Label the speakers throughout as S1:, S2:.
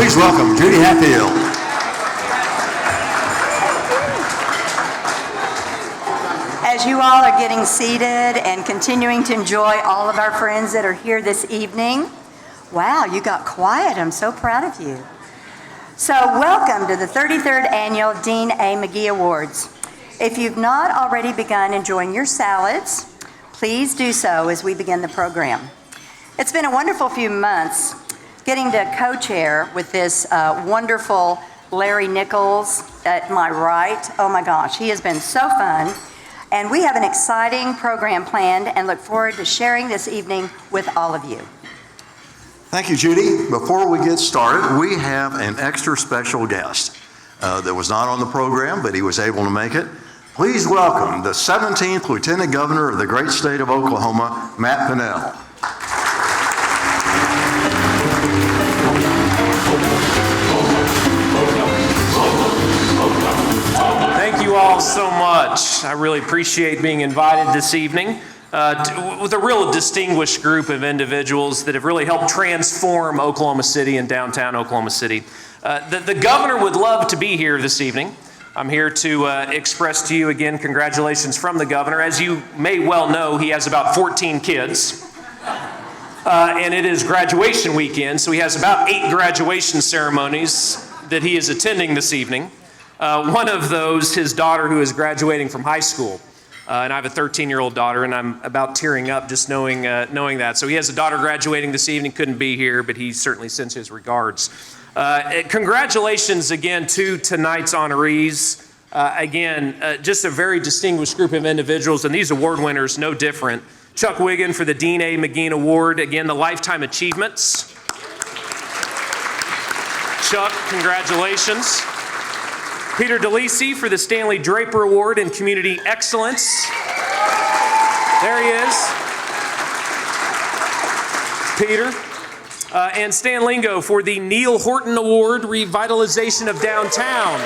S1: Please welcome Judy Hatfield.
S2: As you all are getting seated and continuing to enjoy all of our friends that are here this evening, wow, you got quiet. I'm so proud of you. So welcome to the 33rd Annual Dean A. McGee Awards. If you've not already begun enjoying your salads, please do so as we begin the program. It's been a wonderful few months getting to co-chair with this wonderful Larry Nichols at my right. Oh my gosh, he has been so fun. And we have an exciting program planned and look forward to sharing this evening with all of you.
S1: Thank you, Judy. Before we get started, we have an extra special guest that was not on the program, but he was able to make it. Please welcome the 17th Lieutenant Governor of the great state of Oklahoma, Matt Pinnell.
S3: Thank you all so much. I really appreciate being invited this evening with a real distinguished group of individuals that have really helped transform Oklahoma City and downtown Oklahoma City. The governor would love to be here this evening. I'm here to express to you again congratulations from the governor. As you may well know, he has about 14 kids. And it is graduation weekend, so he has about 8 graduation ceremonies that he is attending this evening. One of those, his daughter who is graduating from high school. And I have a 13-year-old daughter, and I'm about tearing up just knowing that. So he has a daughter graduating this evening, couldn't be here, but he certainly sends his regards. Congratulations again to tonight's honorees. Just a very distinguished group of individuals, and these award winners, no different. Chuck Wiggin for the Dean A. McGee Award, again, the Lifetime Achievements. Chuck, congratulations. Peter Dolese for the Stanley Draper Award in Community Excellence. There he is. Peter. And Stan Lingo for the Neal Horton Award, Revitalization of Downtown.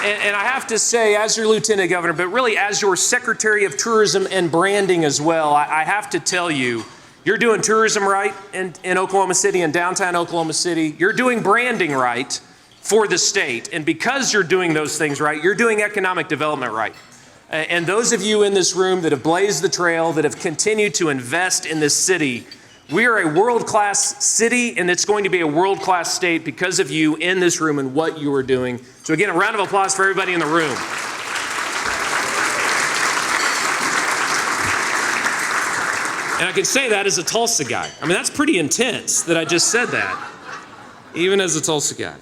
S3: And I have to say, as your Lieutenant Governor, but really as your Secretary of Tourism and Branding as well, I have to tell you, you're doing tourism right in Oklahoma City and downtown Oklahoma City. You're doing branding right for the state. And because you're doing those things right, you're doing economic development right. And those of you in this room that have blazed the trail, that have continued to invest in this city, we are a world-class city, and it's going to be a world-class state because of you in this room and what you are doing. So again, a round of applause for everybody in the room. And I can say that as a Tulsa guy. I mean, that's pretty intense that I just said that, even as a Tulsa guy.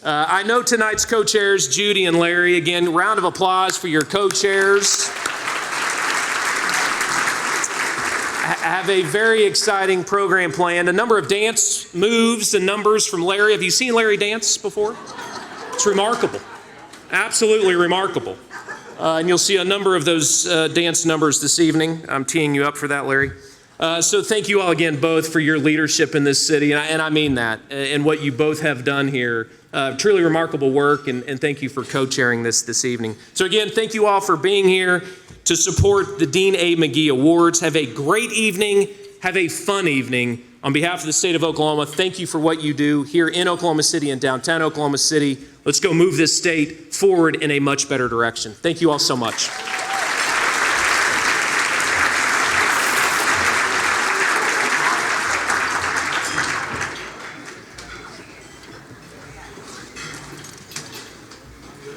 S3: I know tonight's co-chairs, Judy and Larry. Again, round of applause for your co-chairs. I have a very exciting program planned. A number of dance moves and numbers from Larry. Have you seen Larry dance before? It's remarkable. Absolutely remarkable. And you'll see a number of those dance numbers this evening. I'm teeing you up for that, Larry. So thank you all again both for your leadership in this city, and I mean that, and what you both have done here. Truly remarkable work, and thank you for co-chairing this evening. So again, thank you all for being here to support the Dean A. McGee Awards. Have a great evening. Have a fun evening. On behalf of the state of Oklahoma, thank you for what you do here in Oklahoma City and downtown Oklahoma City. Let's go move this state forward in a much better direction. Thank you all so much.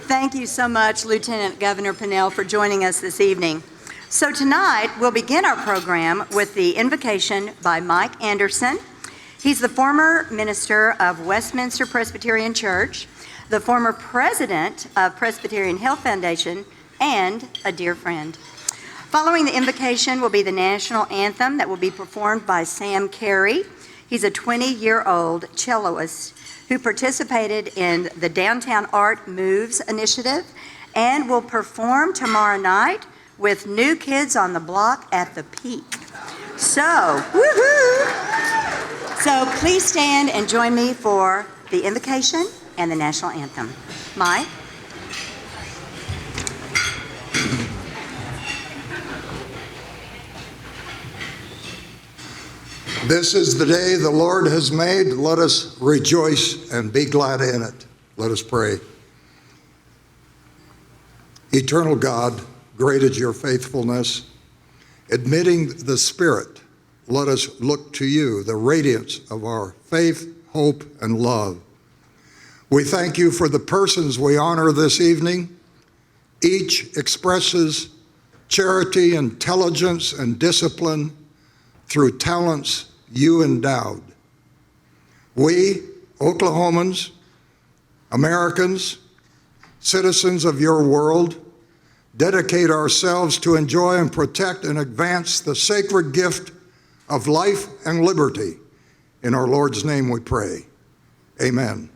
S2: Thank you so much, Lieutenant Governor Pinnell, for joining us this evening. So tonight, we'll begin our program with the invocation by Mike Anderson. He's the former minister of Westminster Presbyterian Church, the former president of Presbyterian Health Foundation, and a dear friend. Following the invocation will be the national anthem that will be performed by Sam Carey. He's a 20-year-old celloist who participated in the Downtown Art Moves initiative and will perform tomorrow night with New Kids on the Block at the Peak. So, woohoo! So please stand and join me for the invocation and the national anthem. Mike?
S4: This is the day the Lord has made. Let us rejoice and be glad in it. Let us pray. Eternal God, great is your faithfulness. Admitting the Spirit, let us look to you, the radiance of our faith, hope, and love. We thank you for the persons we honor this evening. Each expresses charity, intelligence, and discipline through talents you endowed. We, Oklahomans, Americans, citizens of your world, dedicate ourselves to enjoy and protect and advance the sacred gift of life and liberty. In our Lord's name we pray. Amen.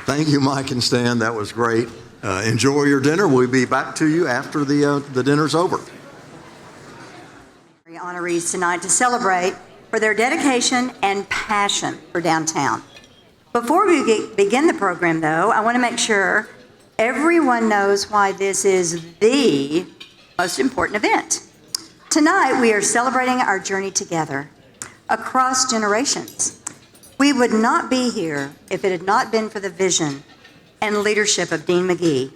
S1: Thank you, Mike and Stan. That was great. Enjoy your dinner. We'll be back to you after the dinner's over.
S2: Honorees tonight to celebrate for their dedication and passion for downtown. Before we begin the program, though, I want to make sure everyone knows why this is the most important event. Tonight, we are celebrating our journey together across generations. We would not be here if it had not been for the vision and leadership of Dean McGee,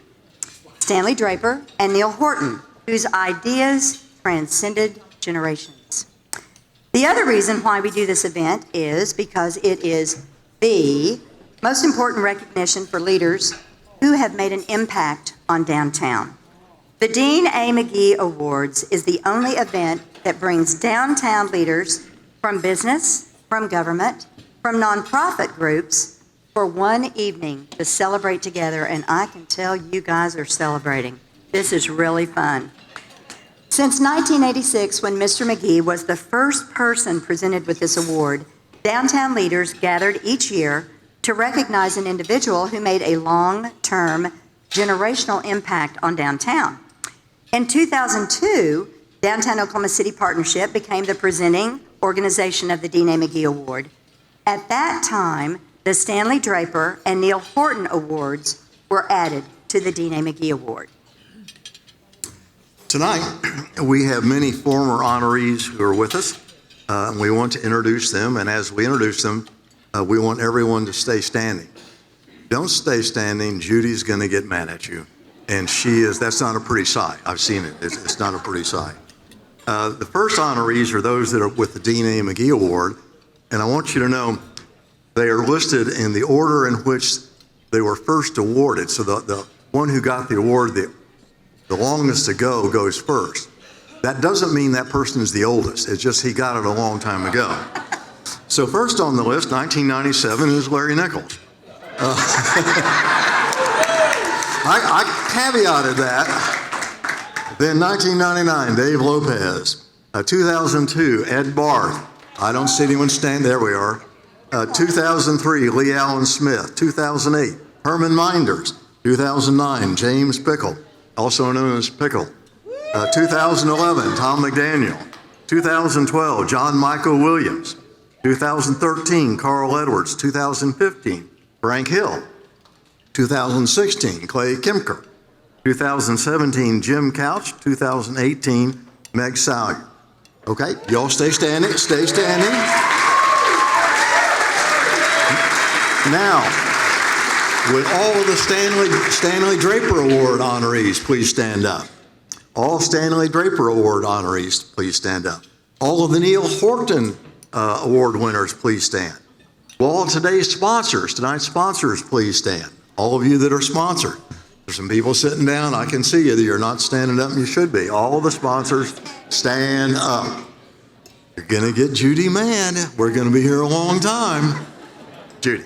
S2: Stanley Draper, and Neal Horton, whose ideas transcended generations. The other reason why we do this event is because it is the most important recognition for leaders who have made an impact on downtown. The Dean A. McGee Awards is the only event that brings downtown leaders from business, from government, from nonprofit groups for one evening to celebrate together, and I can tell you guys are celebrating. This is really fun. Since 1986, when Mr. McGee was the first person presented with this award, downtown leaders gathered each year to recognize an individual who made a long-term generational impact on downtown. In 2002, Downtown Oklahoma City Partnership became the presenting organization of the Dean A. McGee Award. At that time, the Stanley Draper and Neal Horton Awards were added to the Dean A. McGee Award.
S1: Tonight, we have many former honorees who are with us. We want to introduce them, and as we introduce them, we want everyone to stay standing. Don't stay standing. Judy's going to get mad at you, and that's not a pretty sight. I've seen it. It's not a pretty sight. The first honorees are those that are with the Dean A. McGee Award, and I want you to know they are listed in the order in which they were first awarded. So the one who got the award the the longest to go goes first. That doesn't mean that person is the oldest. It's just he got it a long time ago. So first on the list, 1997, is Larry Nichols. I caveated that. Then 1999, Dave Lopez. 2002, Ed Barth. I don't see anyone stand. There we are. 2003, Lee Allen Smith. 2008, Herman Minders. 2009, James Pickle, also known as Pickle. 2011, Tom McDaniel. 2012, John Michael Williams. 2013, Carl Edwards. 2015, Frank Hill. 2016, Clay Kimker. 2017, Jim Couch. 2018, Meg Salyer. Okay, y'all stay standing, stay standing. Now, would all of the Stanley Draper Award honorees please stand up? All Stanley Draper Award honorees, please stand up. All of the Neal Horton Award winners, please stand. Well, all of tonight's sponsors, please stand. All of you that are sponsored. There's some people sitting down. I can see you. You're not standing up, and you should be. All of the sponsors, stand up. You're going to get Judy mad. We're going to be here a long time. Judy.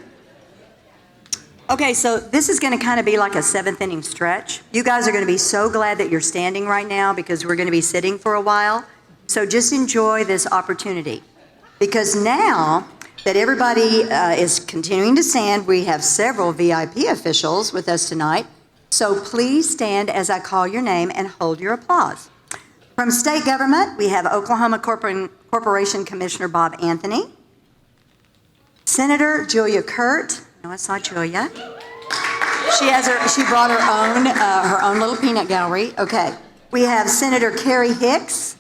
S2: Okay, so this is going to kind of be like a seventh inning stretch. You guys are going to be so glad that you're standing right now because we're going to be sitting for a while. So just enjoy this opportunity. Because now that everybody is continuing to stand, we have several VIP officials with us tonight. So please stand as I call your name and hold your applause. From state government, we have Oklahoma Corporation Commissioner Bob Anthony, Senator Julia Kurt. No, it's not Julia. She brought her own little peanut gallery. Okay. We have Senator Carrie Hicks.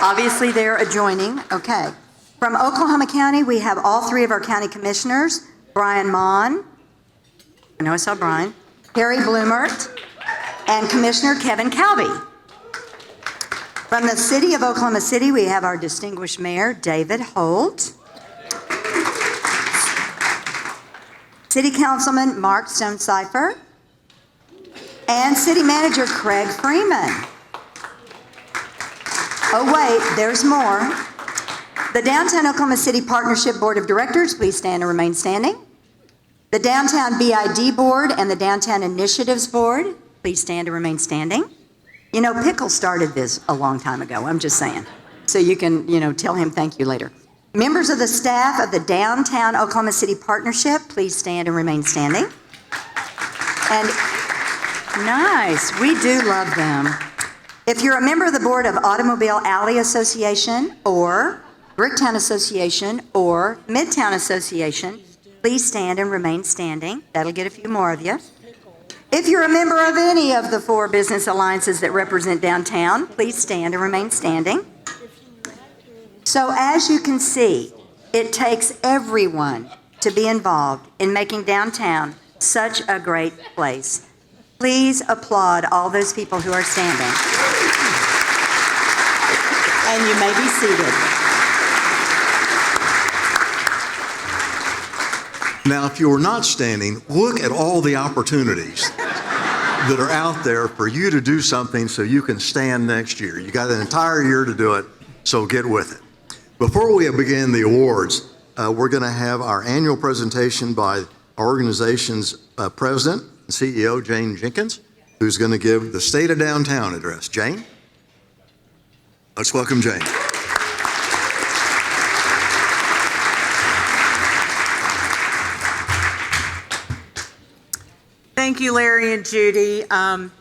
S2: Obviously, they're adjoining. Okay. From Oklahoma County, we have all three of our county commissioners, Brian Mon. I know I saw Brian. Harry Bloomert, and Commissioner Kevin Calby. From the city of Oklahoma City, we have our distinguished mayor, David Holt. City Councilman Mark Stonecipher. And City Manager Craig Freeman. Oh wait, there's more. The Downtown Oklahoma City Partnership Board of Directors, please stand and remain standing. The Downtown BID Board and the Downtown Initiatives Board, please stand and remain standing. You know, Pickle started this a long time ago, I'm just saying. So you can, tell him thank you later. Members of the staff of the Downtown Oklahoma City Partnership, please stand and remain standing. And nice, we do love them. If you're a member of the board of Automobile Alley Association or Bricktown Association or Midtown Association, please stand and remain standing. That'll get a few more of you. If you're a member of any of the 4 business alliances that represent downtown, please stand and remain standing. So as you can see, it takes everyone to be involved in making downtown such a great place. Please applaud all those people who are standing. And you may be seated.
S1: Now, if you are not standing, look at all the opportunities that are out there for you to do something so you can stand next year. You got an entire year to do it, so get with it. Before we begin the awards, we're going to have our annual presentation by our organization's president and CEO, Jane Jenkins, who's going to give the State of Downtown address. Jane? Let's welcome Jane.
S5: Thank you, Larry and Judy.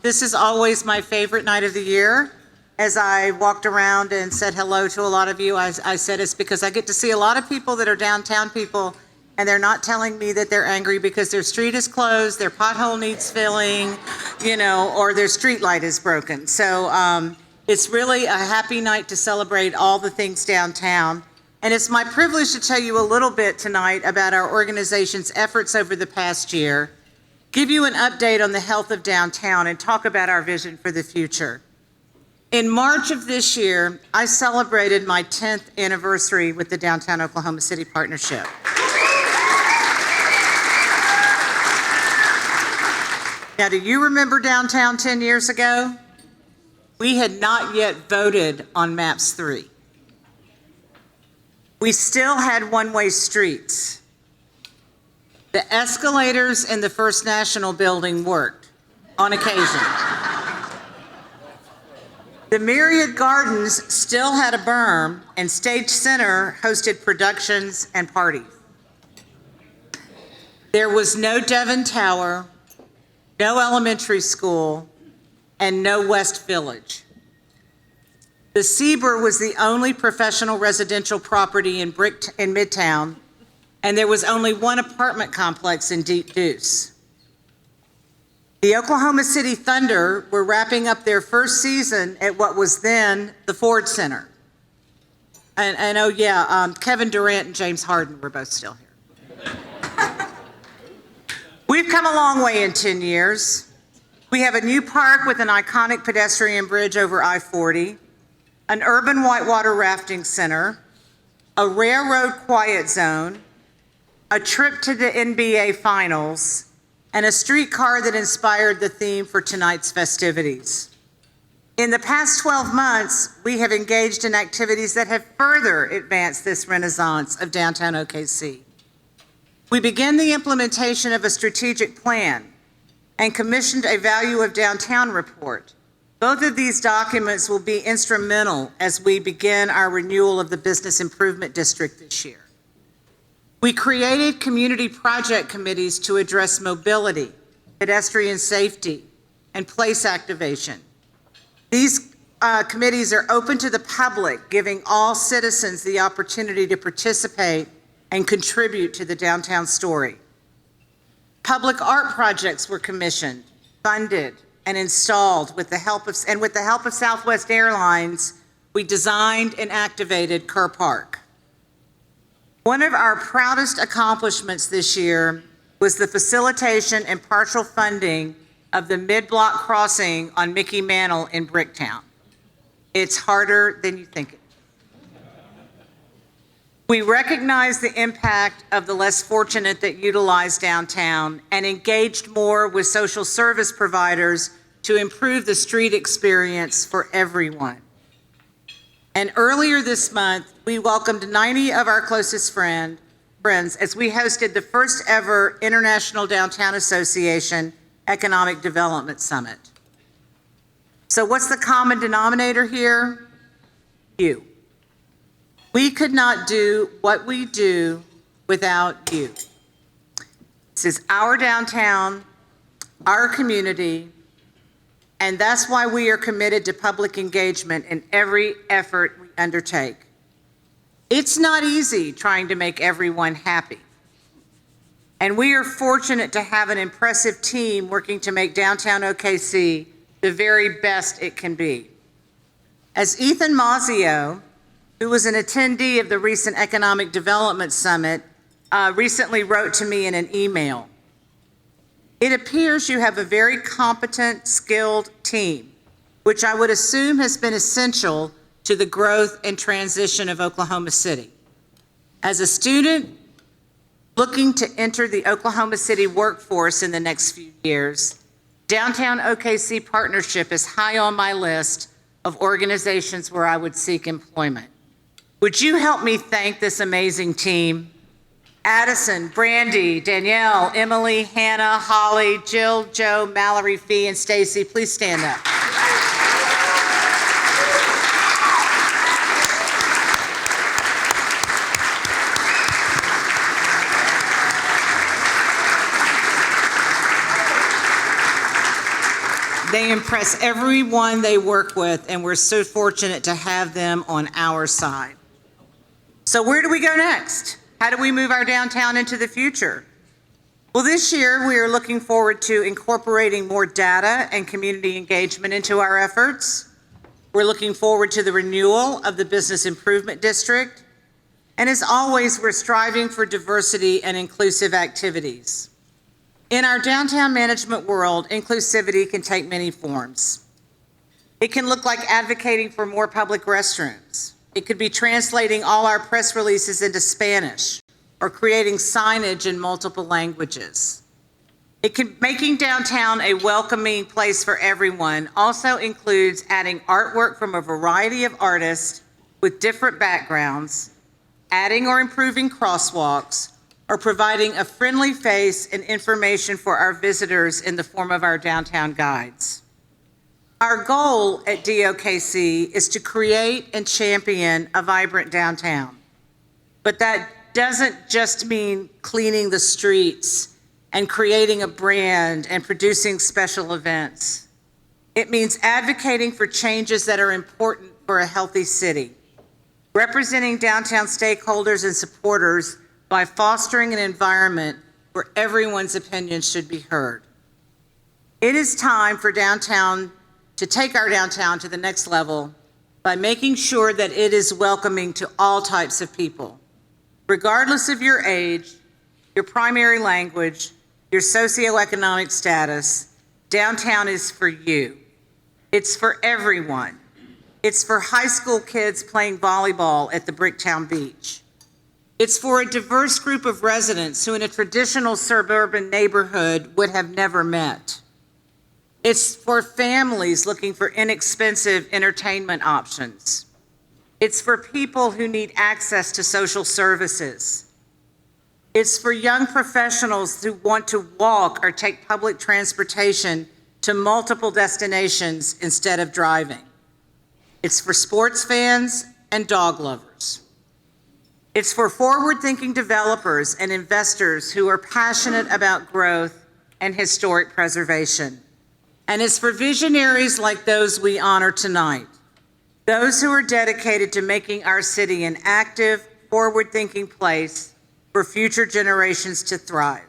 S5: This is always my favorite night of the year. As I walked around and said hello to a lot of you, I said it's because I get to see a lot of people that are downtown people, and they're not telling me that they're angry because their street is closed, their pothole needs filling, or their street light is broken. So it's really a happy night to celebrate all the things downtown. And it's my privilege to tell you a little bit tonight about our organization's efforts over the past year, give you an update on the health of downtown, and talk about our vision for the future. In March of this year, I celebrated my 10th anniversary with the Downtown Oklahoma City Partnership. Now, do you remember downtown 10 years ago? We had not yet voted on MAPS 3. We still had one-way streets. The escalators in the First National Building worked on occasion. The Myriad Gardens still had a berm, and Stage Center hosted productions and parties. There was no Devon Tower, no elementary school, and no West Village. The Seaber was the only professional residential property in Midtown, and there was only one apartment complex in Deep Deuce. The Oklahoma City Thunder were wrapping up their first season at what was then the Ford Center. And oh yeah, Kevin Durant and James Harden were both still here. We've come a long way in 10 years. We have a new park with an iconic pedestrian bridge over I-40, an urban whitewater rafting center, a railroad quiet zone, a trip to the NBA Finals, and a streetcar that inspired the theme for tonight's festivities. In the past 12 months, we have engaged in activities that have further advanced this renaissance of downtown OKC. We began the implementation of a strategic plan and commissioned a Value of Downtown report. Both of these documents will be instrumental as we begin our renewal of the Business Improvement District this year. We created community project committees to address mobility, pedestrian safety, and place activation. These committees are open to the public, giving all citizens the opportunity to participate and contribute to the downtown story. Public art projects were commissioned, funded, and installed with the help of Southwest Airlines. We designed and activated Kerr Park. One of our proudest accomplishments this year was the facilitation and partial funding of the mid-block crossing on Mickey Mantle in Bricktown. It's harder than you think it is. We recognize the impact of the less fortunate that utilize downtown and engaged more with social service providers to improve the street experience for everyone. And earlier this month, we welcomed 90 of our closest friends as we hosted the first ever International Downtown Association Economic Development Summit. So what's the common denominator here? You. We could not do what we do without you. This is our downtown, our community, and that's why we are committed to public engagement in every effort we undertake. It's not easy trying to make everyone happy. And we are fortunate to have an impressive team working to make downtown OKC the very best it can be. As Ethan Mazzio, who was an attendee of the recent Economic Development Summit, recently wrote to me in an email, it appears you have a very competent, skilled team, which I would assume has been essential to the growth and transition of Oklahoma City. As a student looking to enter the Oklahoma City workforce in the next few years, Downtown OKC Partnership is high on my list of organizations where I would seek employment. Would you help me thank this amazing team? Addison, Brandy, Danielle, Emily, Hannah, Holly, Jill, Joe, Mallory, Fee, and Stacy, please stand up. They impress everyone they work with, and we're so fortunate to have them on our side. So where do we go next? How do we move our downtown into the future? Well, this year we are looking forward to incorporating more data and community engagement into our efforts. We're looking forward to the renewal of the Business Improvement District. And as always, we're striving for diversity and inclusive activities. In our downtown management world, inclusivity can take many forms. It can look like advocating for more public restrooms. It could be translating all our press releases into Spanish or creating signage in multiple languages. Making downtown a welcoming place for everyone also includes adding artwork from a variety of artists with different backgrounds, adding or improving crosswalks, or providing a friendly face and information for our visitors in the form of our downtown guides. Our goal at DOKC is to create and champion a vibrant downtown. But that doesn't just mean cleaning the streets and creating a brand and producing special events. It means advocating for changes that are important for a healthy city, representing downtown stakeholders and supporters by fostering an environment where everyone's opinions should be heard. It is time for downtown to take our downtown to the next level by making sure that it is welcoming to all types of people. Regardless of your age, your primary language, your socioeconomic status, downtown is for you. It's for everyone. It's for high school kids playing volleyball at the Bricktown Beach. It's for a diverse group of residents who in a traditional suburban neighborhood would have never met. It's for families looking for inexpensive entertainment options. It's for people who need access to social services. It's for young professionals who want to walk or take public transportation to multiple destinations instead of driving. It's for sports fans and dog lovers. It's for forward-thinking developers and investors who are passionate about growth and historic preservation. And it's for visionaries like those we honor tonight, those who are dedicated to making our city an active, forward-thinking place for future generations to thrive.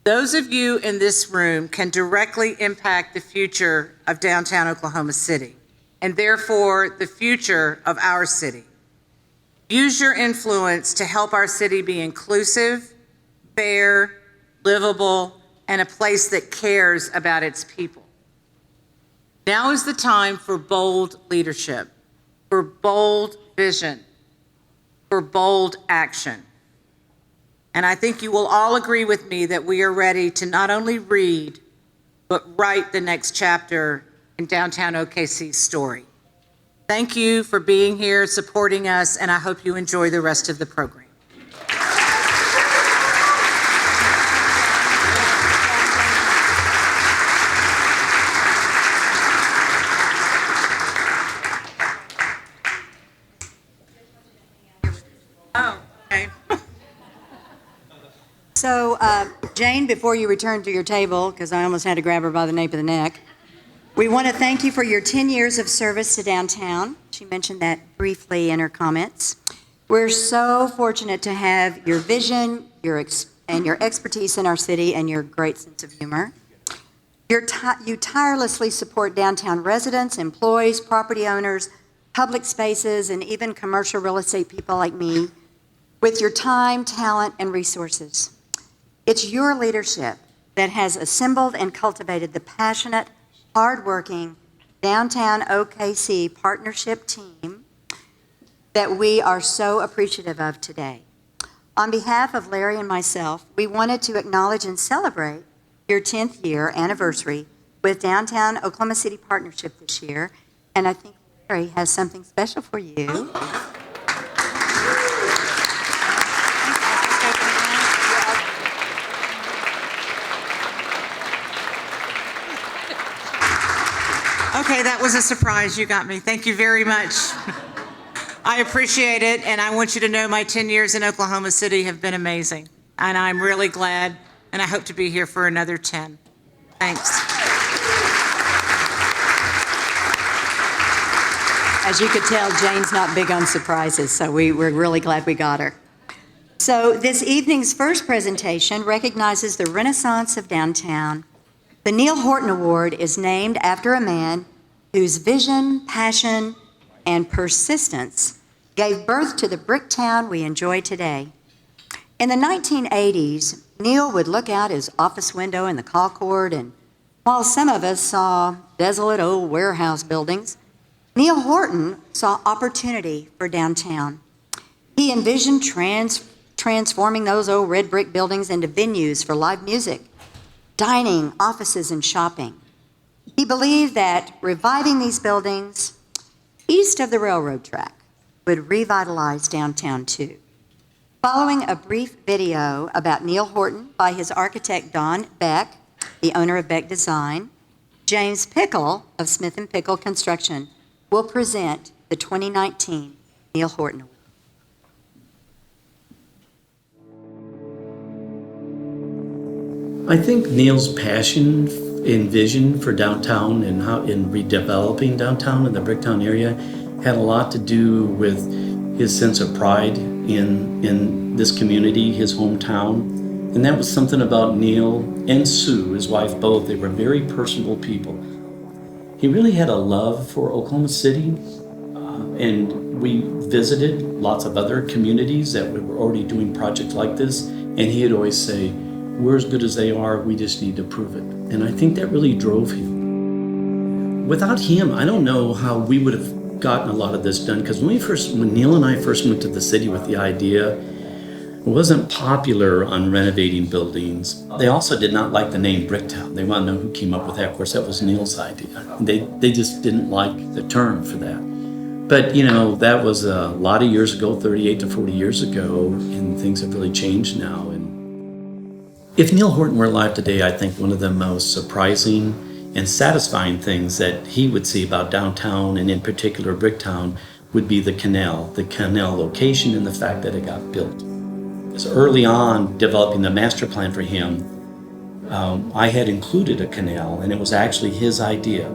S5: Those of you in this room can directly impact the future of downtown Oklahoma City, and therefore the future of our city. Use your influence to help our city be inclusive, fair, livable, and a place that cares about its people. Now is the time for bold leadership, for bold vision, for bold action. And I think you will all agree with me that we are ready to not only read, but write the next chapter in downtown OKC's story. Thank you for being here, supporting us, and I hope you enjoy the rest of the program. Oh, okay.
S2: So, Jane, before you return to your table, because I almost had to grab her by the nape of the neck, we want to thank you for your 10 years of service to downtown. She mentioned that briefly in her comments. We're so fortunate to have your vision, and your expertise in our city, and your great sense of humor. You tirelessly support downtown residents, employees, property owners, public spaces, and even commercial real estate people like me with your time, talent, and resources. It's your leadership that has assembled and cultivated the passionate, hardworking downtown OKC partnership team that we are so appreciative of today. On behalf of Larry and myself, we wanted to acknowledge and celebrate your 10th year anniversary with Downtown Oklahoma City Partnership this year, and I think Larry has something special for you.
S5: Okay, that was a surprise. You got me. Thank you very much. I appreciate it, and I want you to know my 10 years in Oklahoma City have been amazing, and I'm really glad, and I hope to be here for another 10. Thanks.
S2: As you could tell, Jane's not big on surprises, so we're really glad we got her. So this evening's first presentation recognizes the Renaissance of downtown. The Neal Horton Award is named after a man whose vision, passion, and persistence gave birth to the brick town we enjoy today. In the 1980s, Neal would look out his office window in the Concord, and while some of us saw desolate old warehouse buildings, Neal Horton saw opportunity for downtown. He envisioned transforming those old red brick buildings into venues for live music, dining, offices, and shopping. He believed that reviving these buildings east of the railroad track would revitalize downtown too. Following a brief video about Neal Horton by his architect Don Beck, the owner of Beck Design, James Pickle of Smith & Pickle Construction will present the 2019 Neal Horton Award.
S6: I think Neal's passion and vision for downtown and how in redeveloping downtown in the Bricktown area had a lot to do with his sense of pride in this community, his hometown. And that was something about Neal and Sue, his wife, both. They were very personable people. He really had a love for Oklahoma City, and we visited lots of other communities that were already doing projects like this, and he'd always say, "We're as good as they are, we just need to prove it." And I think that really drove him. Without him, I don't know how we would have gotten a lot of this done, because when Neal and I first went to the city with the idea, it wasn't popular on renovating buildings. They also did not like the name Bricktown. They want to know who came up with that. Of course, that was Neal's idea. They just didn't like the term for that. But, that was a lot of years ago, 38 to 40 years ago, and things have really changed now. And if Neal Horton were alive today, I think one of the most surprising and satisfying things that he would see about downtown, and in particular Bricktown, would be the canal location and the fact that it got built. So early on, developing the master plan for him, I had included a canal, and it was actually his idea.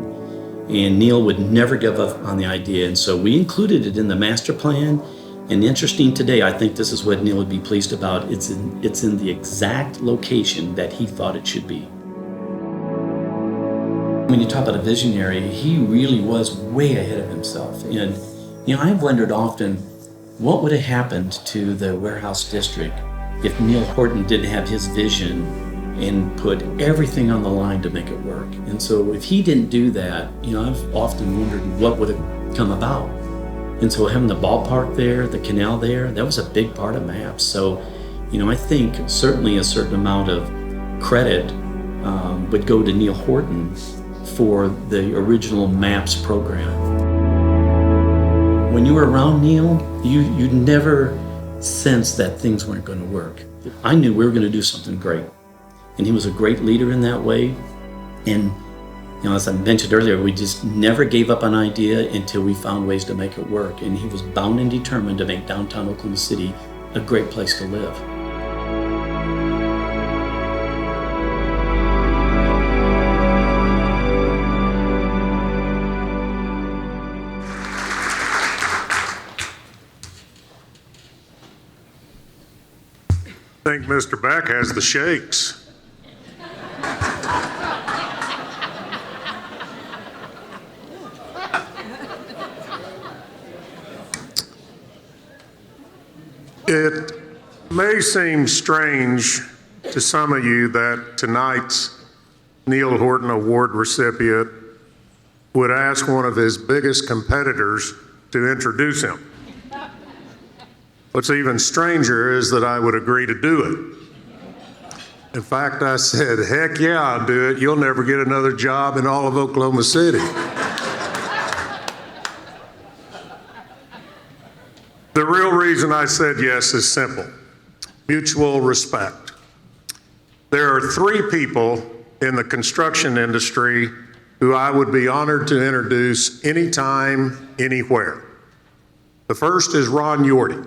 S6: And Neal would never give up on the idea, and so we included it in the master plan. And interesting today, I think this is what Neal would be pleased about. It's in the exact location that he thought it should be. When you talk about a visionary, he really was way ahead of himself. And I've wondered often, what would have happened to the warehouse district if Neal Horton didn't have his vision and put everything on the line to make it work? And so if he didn't do that, I've often wondered what would have come about. And so having the ballpark there, the canal there, that was a big part of MAPS. So, I think certainly a certain amount of credit would go to Neal Horton for the original MAPS program. When you were around Neal, you never sensed that things weren't going to work. I knew we were going to do something great. And he was a great leader in that way. And, as I mentioned earlier, we just never gave up an idea until we found ways to make it work. And he was bound and determined to make downtown Oklahoma City a great place to live.
S7: I think Mr. Beck has the shakes. It may seem strange to some of you that tonight's Neal Horton Award recipient would ask one of his biggest competitors to introduce him. What's even stranger is that I would agree to do it. In fact, I said, heck yeah, I'll do it. You'll never get another job in all of Oklahoma City. The real reason I said yes is simple: mutual respect. There are 3 people in the construction industry who I would be honored to introduce anytime, anywhere. The first is Ron Yorty,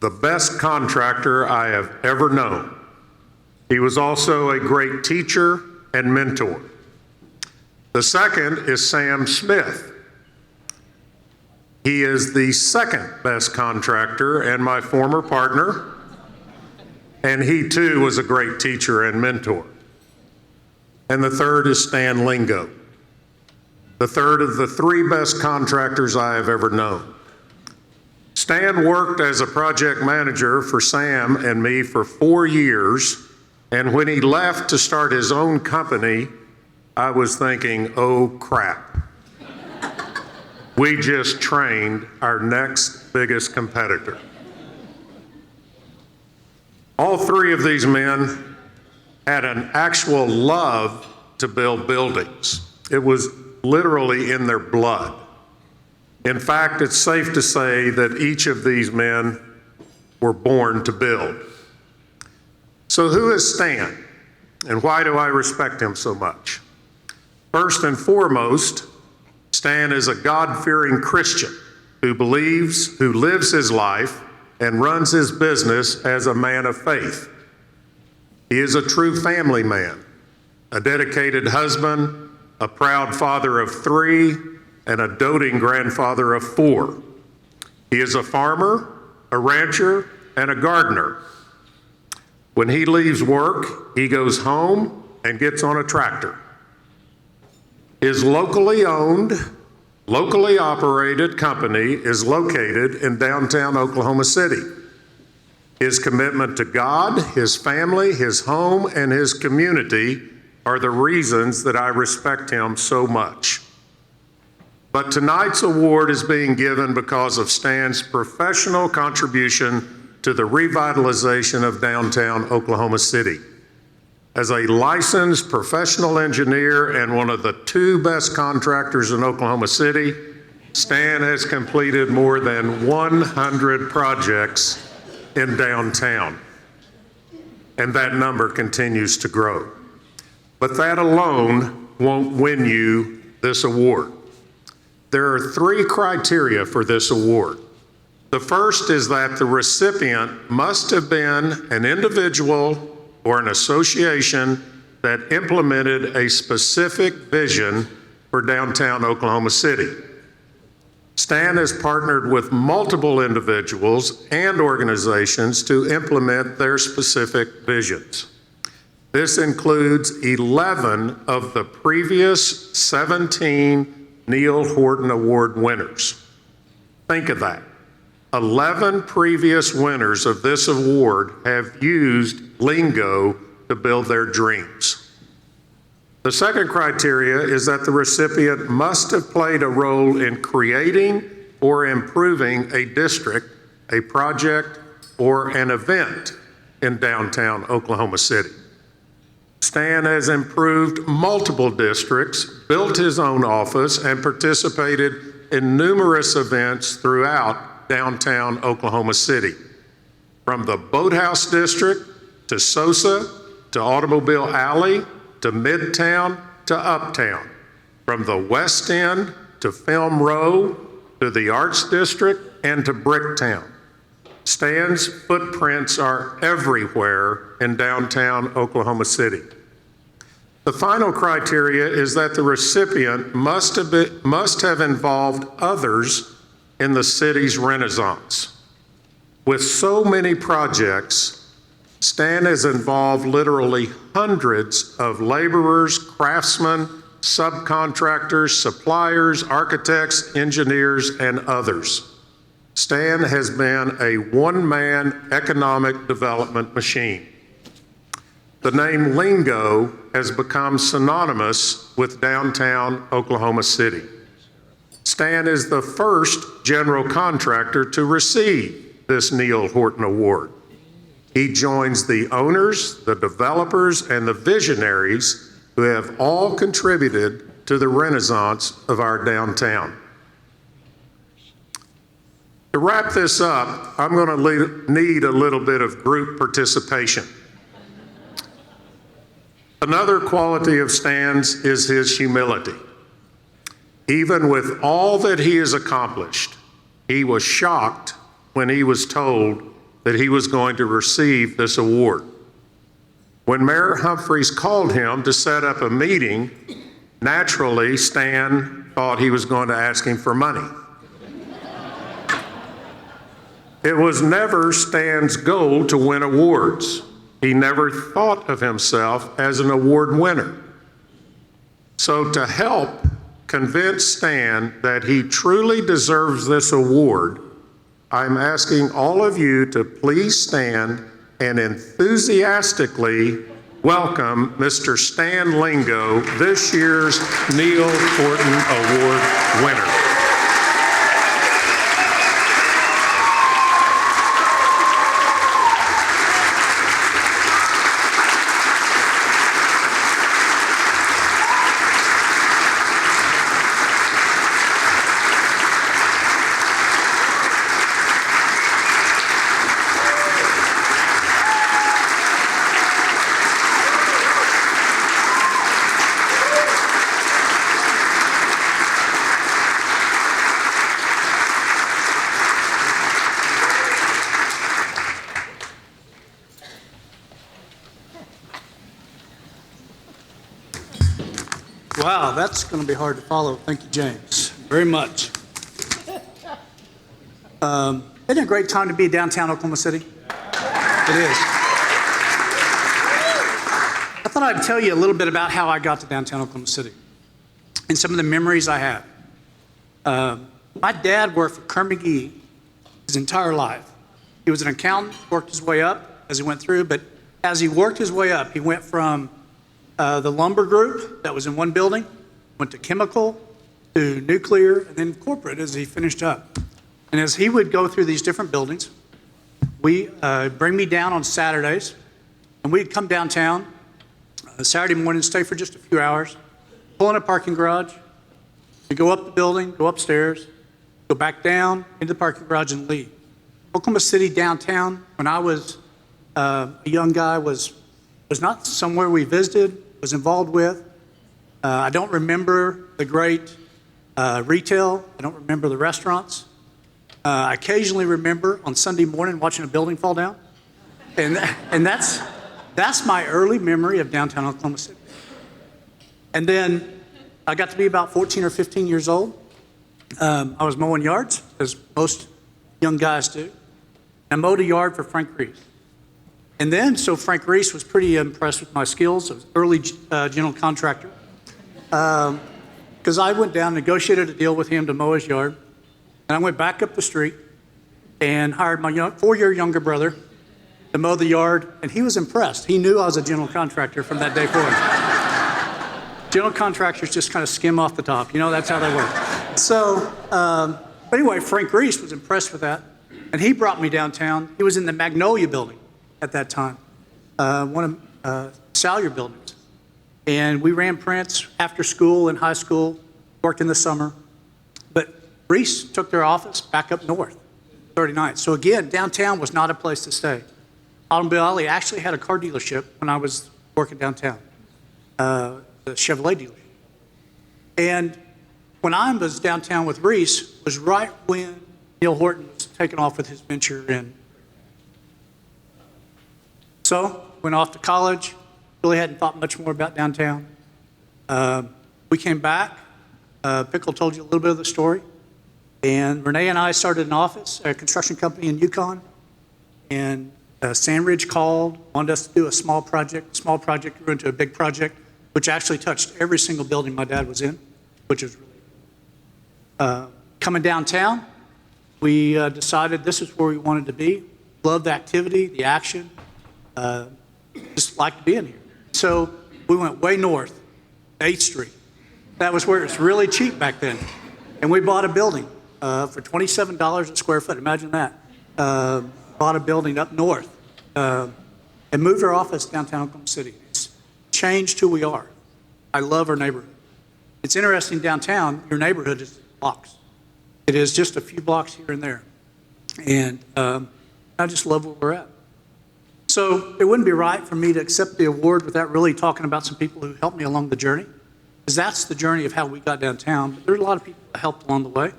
S7: the best contractor I have ever known. He was also a great teacher and mentor. The second is Sam Smith. He is the second best contractor and my former partner, and he too was a great teacher and mentor. And the third is Stan Lingo, the third of the 3 best contractors I have ever known. Stan worked as a project manager for Sam and me for 4 years, and when he left to start his own company, I was thinking, oh crap. We just trained our next biggest competitor. All three of these men had an actual love to build buildings. It was literally in their blood. In fact, it's safe to say that each of these men were born to build. So who is Stan, and why do I respect him so much? First and foremost, Stan is a God-fearing Christian who lives his life and runs his business as a man of faith. He is a true family man, a dedicated husband, a proud father of 3, and a doting grandfather of 4. He is a farmer, a rancher, and a gardener. When he leaves work, he goes home and gets on a tractor. His locally owned, locally operated company is located in downtown Oklahoma City. His commitment to God, his family, his home, and his community are the reasons that I respect him so much. But tonight's award is being given because of Stan's professional contribution to the revitalization of downtown Oklahoma City. As a licensed professional engineer and one of the 2 best contractors in Oklahoma City, Stan has completed more than 100 projects in downtown, and that number continues to grow. But that alone won't win you this award. There are 3 criteria for this award. The first is that the recipient must have been an individual or an association that implemented a specific vision for downtown Oklahoma City. Stan has partnered with multiple individuals and organizations to implement their specific visions. This includes 11 of the previous 17 Neal Horton Award winners. Think of that. 11 previous winners of this award have used lingo to build their dreams. The second criteria is that the recipient must have played a role in creating or improving a district, a project, or an event in downtown Oklahoma City. Stan has improved multiple districts, built his own office, and participated in numerous events throughout downtown Oklahoma City. From the Boathouse District to Sosa to Automobile Alley to Midtown to Uptown. From the West End to Film Row to the Arts District and to Bricktown. Stan's footprints are everywhere in downtown Oklahoma City. The final criteria is that the recipient must have involved others in the city's renaissance. With so many projects, Stan has involved literally hundreds of laborers, craftsmen, subcontractors, suppliers, architects, engineers, and others. Stan has been a one-man economic development machine. The name Lingo has become synonymous with downtown Oklahoma City. Stan is the first general contractor to receive this Neal Horton Award. He joins the owners, the developers, and the visionaries who have all contributed to the renaissance of our downtown. To wrap this up, I'm going to need a little bit of group participation. Another quality of Stan's is his humility. Even with all that he has accomplished, he was shocked when he was told that he was going to receive this award. When Mayor Humphreys called him to set up a meeting, naturally, Stan thought he was going to ask him for money. It was never Stan's goal to win awards. He never thought of himself as an award winner. So to help convince Stan that he truly deserves this award, I'm asking all of you to please stand and enthusiastically welcome Mr. Stan Lingo, this year's Neal Horton Award winner.
S8: Wow, that's going to be hard to follow. Thank you, James, very much. Isn't it a great time to be downtown Oklahoma City? It is. I thought I'd tell you a little bit about how I got to downtown Oklahoma City and some of the memories I have. My dad worked for Kerr-McGee his entire life. He was an accountant, worked his way up as he went through, but as he worked his way up, he went from the lumber group that was in one building, went to chemical, to nuclear, and then corporate as he finished up. And as he would go through these different buildings, we bring me down on Saturdays, and we'd come downtown Saturday morning, stay for just a few hours, pull in a parking garage, we go up the building, go upstairs, go back down into the parking garage and leave. Oklahoma City downtown, when I was a young guy, was not somewhere we visited, was involved with. I don't remember the great retail. I don't remember the restaurants. I occasionally remember on Sunday morning watching a building fall down. And that's my early memory of downtown Oklahoma City. And then I got to be about 14 or 15 years old. I was mowing yards, as most young guys do. I mowed a yard for Frank Reese. And then, so Frank Reese was pretty impressed with my skills. I was an early general contractor. Because I went down, negotiated a deal with him to mow his yard. And I went back up the street and hired my 4-year younger brother to mow the yard. And he was impressed. He knew I was a general contractor from that day forward. General contractors just kind of skim off the top. You know, that's how they work. So, but anyway, Frank Reese was impressed with that. And he brought me downtown. He was in the Magnolia building at that time, one of Salyer buildings. And we ran prints after school and high school, worked in the summer. But Reese took their office back up north, 39th. So again, downtown was not a place to stay. Automobile Alley actually had a car dealership when I was working downtown, the Chevrolet dealership. And when I was downtown with Reese was right when Neal Horton was taking off with his venture in. So went off to college, really hadn't thought much more about downtown. We came back, Pickle told you a little bit of the story, and Renee and I started an office at a construction company in Yukon, and Sandridge called, wanted us to do a small project. Small project grew into a big project, which actually touched every single building my dad was in, which was really coming downtown, we decided this is where we wanted to be. Loved the activity, the action, just liked being here. So we went way north, 8th Street. That was where it was really cheap back then. And we bought a building for $27 a square foot. Imagine that. Bought a building up north and moved our office downtown Oklahoma City. It's changed who we are. I love our neighborhood. It's interesting downtown, your neighborhood is blocks. It is just a few blocks here and there. And I just love where we're at. So it wouldn't be right for me to accept the award without really talking about some people who helped me along the journey, because that's the journey of how we got downtown. But there's a lot of people that helped along the way.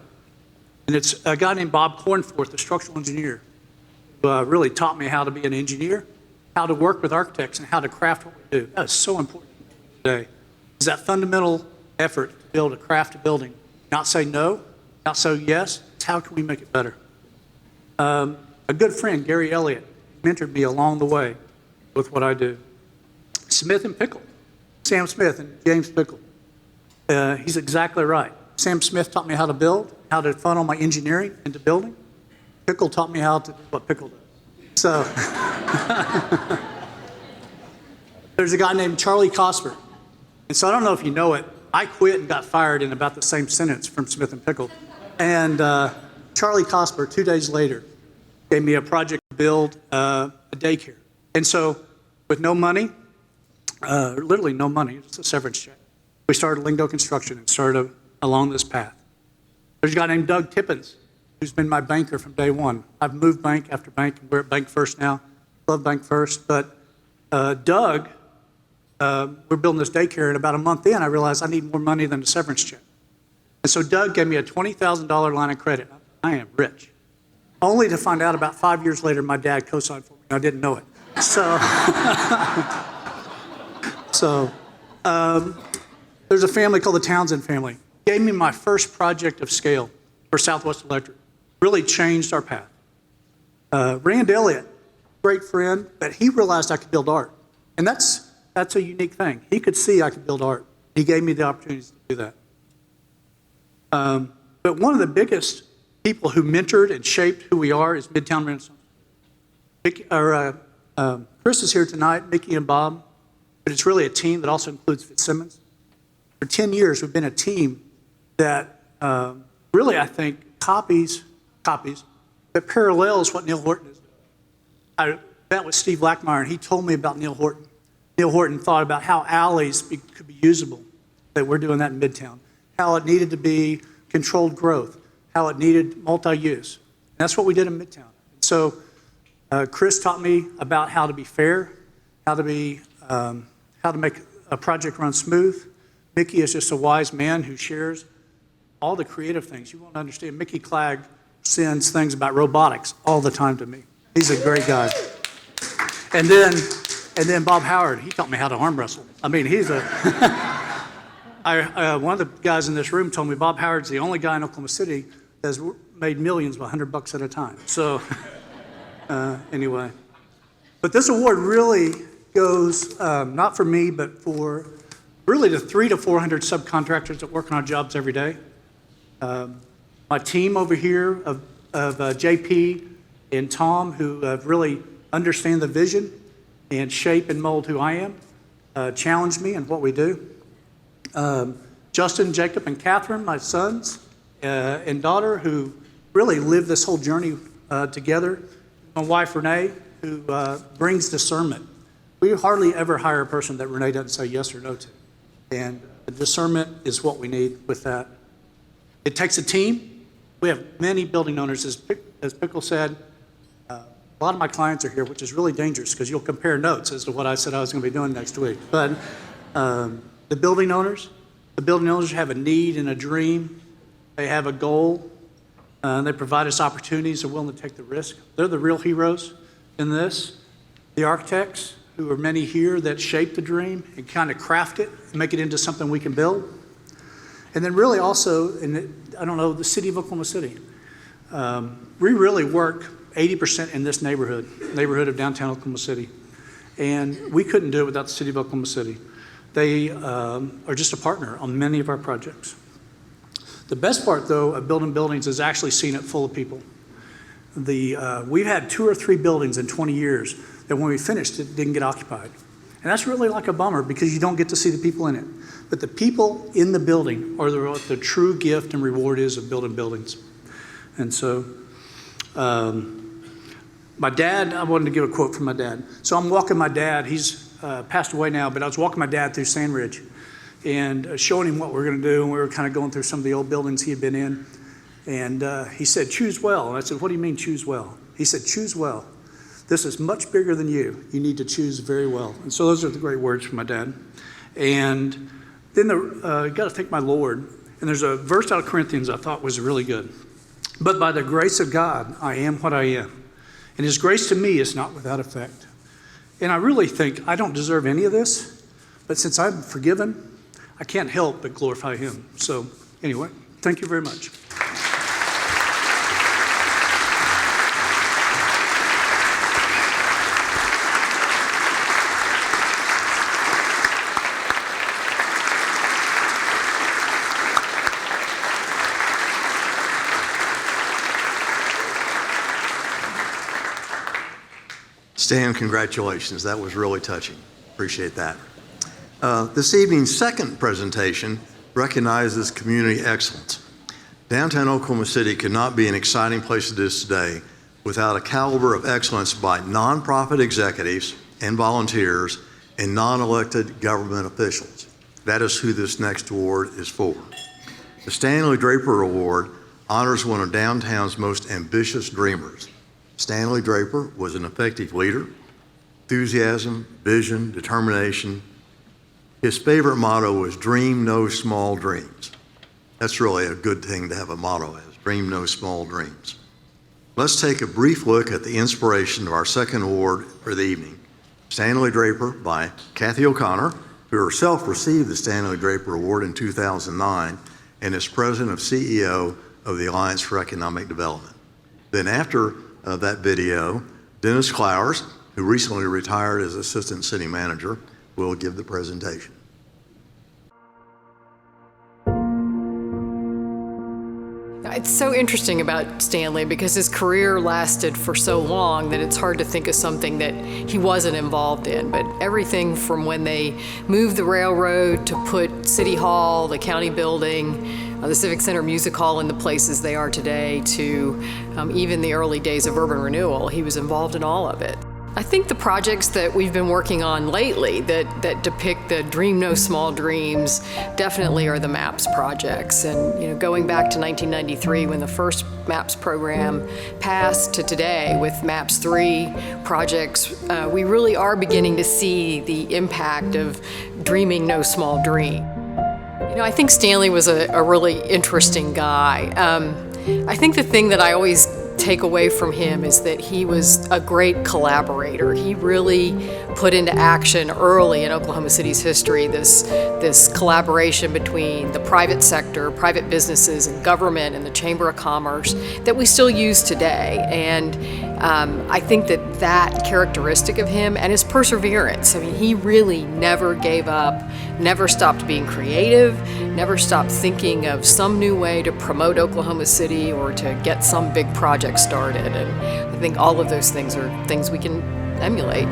S8: And it's a guy named Bob Cornforth, a structural engineer, who really taught me how to be an engineer, how to work with architects, and how to craft what we do. That is so important today, is that fundamental effort to be able to craft a building, not say no, not say yes. It's how can we make it better? A good friend, Gary Elliott, mentored me along the way with what I do. Smith and Pickle, Sam Smith and James Pickle. He's exactly right. Sam Smith taught me how to build, how to funnel my engineering into building. Pickle taught me how to do what Pickle does. So there's a guy named Charlie Cosper. And so I don't know if you know it, I quit and got fired in about the same sentence from Smith and Pickle. And Charlie Cosper, 2 days later, gave me a project to build a daycare. And so with no money, literally no money, just a severance check, we started Lingo Construction and started along this path. There's a guy named Doug Tippins, who's been my banker from day one. I've moved bank after bank, and we're at Bank First now. Love Bank First. But Doug, we're building this daycare, and about a month in, I realized I need more money than a severance check. And so Doug gave me a $20,000 line of credit. I am rich. Only to find out about 5 years later, my dad co-signed for me. I didn't know it. There's a family called the Townsend family. Gave me my first project of scale for Southwest Electric. Really changed our path. Rand Elliott, great friend, but he realized I could build art. And that's a unique thing. He could see I could build art. He gave me the opportunities to do that. But one of the biggest people who mentored and shaped who we are is Midtown Renaissance. Chris is here tonight, Mickey and Bob, but it's really a team that also includes Fitzsimmons. For 10 years, we've been a team that really, I think, copies, but parallels what Neal Horton is doing. I met with Steve Lackmeyer, and he told me about Neal Horton. Neal Horton thought about how alleys could be usable, that we're doing that in Midtown, how it needed to be controlled growth, how it needed multi-use. And that's what we did in Midtown. So Chris taught me about how to be fair, how to make a project run smooth. Mickey is just a wise man who shares all the creative things. You won't understand. Mickey Clegg sends things about robotics all the time to me. He's a great guy. And then Bob Howard, he taught me how to arm wrestle. I mean, he's a... one of the guys in this room told me Bob Howard's the only guy in Oklahoma City that's made millions by $100 at a time. So anyway. But this award really goes, not for me, but for really the 300 to 400 subcontractors that work on our jobs every day. My team over here of JP and Tom, who really understand the vision and shape and mold who I am, challenge me in what we do. Justin, Jacob, and Catherine, my sons and daughter, who really live this whole journey together. My wife, Renee, who brings discernment. We hardly ever hire a person that Renee doesn't say yes or no to. And the discernment is what we need with that. It takes a team. We have many building owners. As Pickle said, a lot of my clients are here, which is really dangerous because you'll compare notes as to what I said I was going to be doing next week. But the building owners have a need and a dream. They have a goal. They provide us opportunities. They're willing to take the risk. They're the real heroes in this. The architects, who are many here that shape the dream and kind of craft it and make it into something we can build. And then really also, the city of Oklahoma City. We really work 80% in this neighborhood of downtown Oklahoma City. And we couldn't do it without the city of Oklahoma City. They are just a partner on many of our projects. The best part, though, of building buildings is actually seeing it full of people. We've had 2 or 3 buildings in 20 years that when we finished, it didn't get occupied. And that's really like a bummer because you don't get to see the people in it. But the people in the building are what the true gift and reward is of building buildings. And so my dad, I wanted to give a quote from my dad. So I'm walking my dad. He's passed away now, but I was walking my dad through Sandridge and showing him what we're going to do. And we were kind of going through some of the old buildings he had been in. And he said, choose well. And I said, what do you mean choose well? He said, choose well. This is much bigger than you. You need to choose very well. And so those are the great words from my dad. And then you got to thank my Lord. And there's a verse out of Corinthians I thought was really good. But by the grace of God, I am what I am. And his grace to me is not without effect. And I really think I don't deserve any of this. But since I'm forgiven, I can't help but glorify him. So anyway, thank you very much.
S1: Stan, congratulations. That was really touching. Appreciate that. This evening's second presentation recognizes community excellence. Downtown Oklahoma City could not be an exciting place to do this today without a caliber of excellence by nonprofit executives and volunteers and non-elected government officials. That is who this next award is for. The Stanley Draper Award honors one of downtown's most ambitious dreamers. Stanley Draper was an effective leader, enthusiasm, vision, determination. His favorite motto was dream no small dreams. That's really a good thing to have a motto as, dream no small dreams. Let's take a brief look at the inspiration of our second award for the evening. Stanley Draper by Kathy O'Connor who herself received the Stanley Draper Award in 2009 and is president of CEO of the Alliance for Economic Development. Then after that video, Dennis Clowers, who recently retired as assistant city manager, will give the presentation.
S9: It's so interesting about Stanley because his career lasted for so long that it's hard to think of something that he wasn't involved in. But everything from when they moved the railroad to put City Hall, the county building, the Civic Center Music Hall in the places they are today to even the early days of urban renewal, he was involved in all of it. I think the projects that we've been working on lately that depict the dream no small dreams definitely are the MAPS projects. And going back to 1993 when the first MAPS program passed to today with MAPS 3 projects, we really are beginning to see the impact of dreaming no small dream. I think Stanley was a really interesting guy. I think the thing that I always take away from him is that he was a great collaborator. He really put into action early in Oklahoma City's history this collaboration between the private sector, private businesses, and government and the Chamber of Commerce that we still use today. And I think that characteristic of him and his perseverance, he really never gave up, never stopped being creative, never stopped thinking of some new way to promote Oklahoma City or to get some big project started. And I think all of those things are things we can emulate.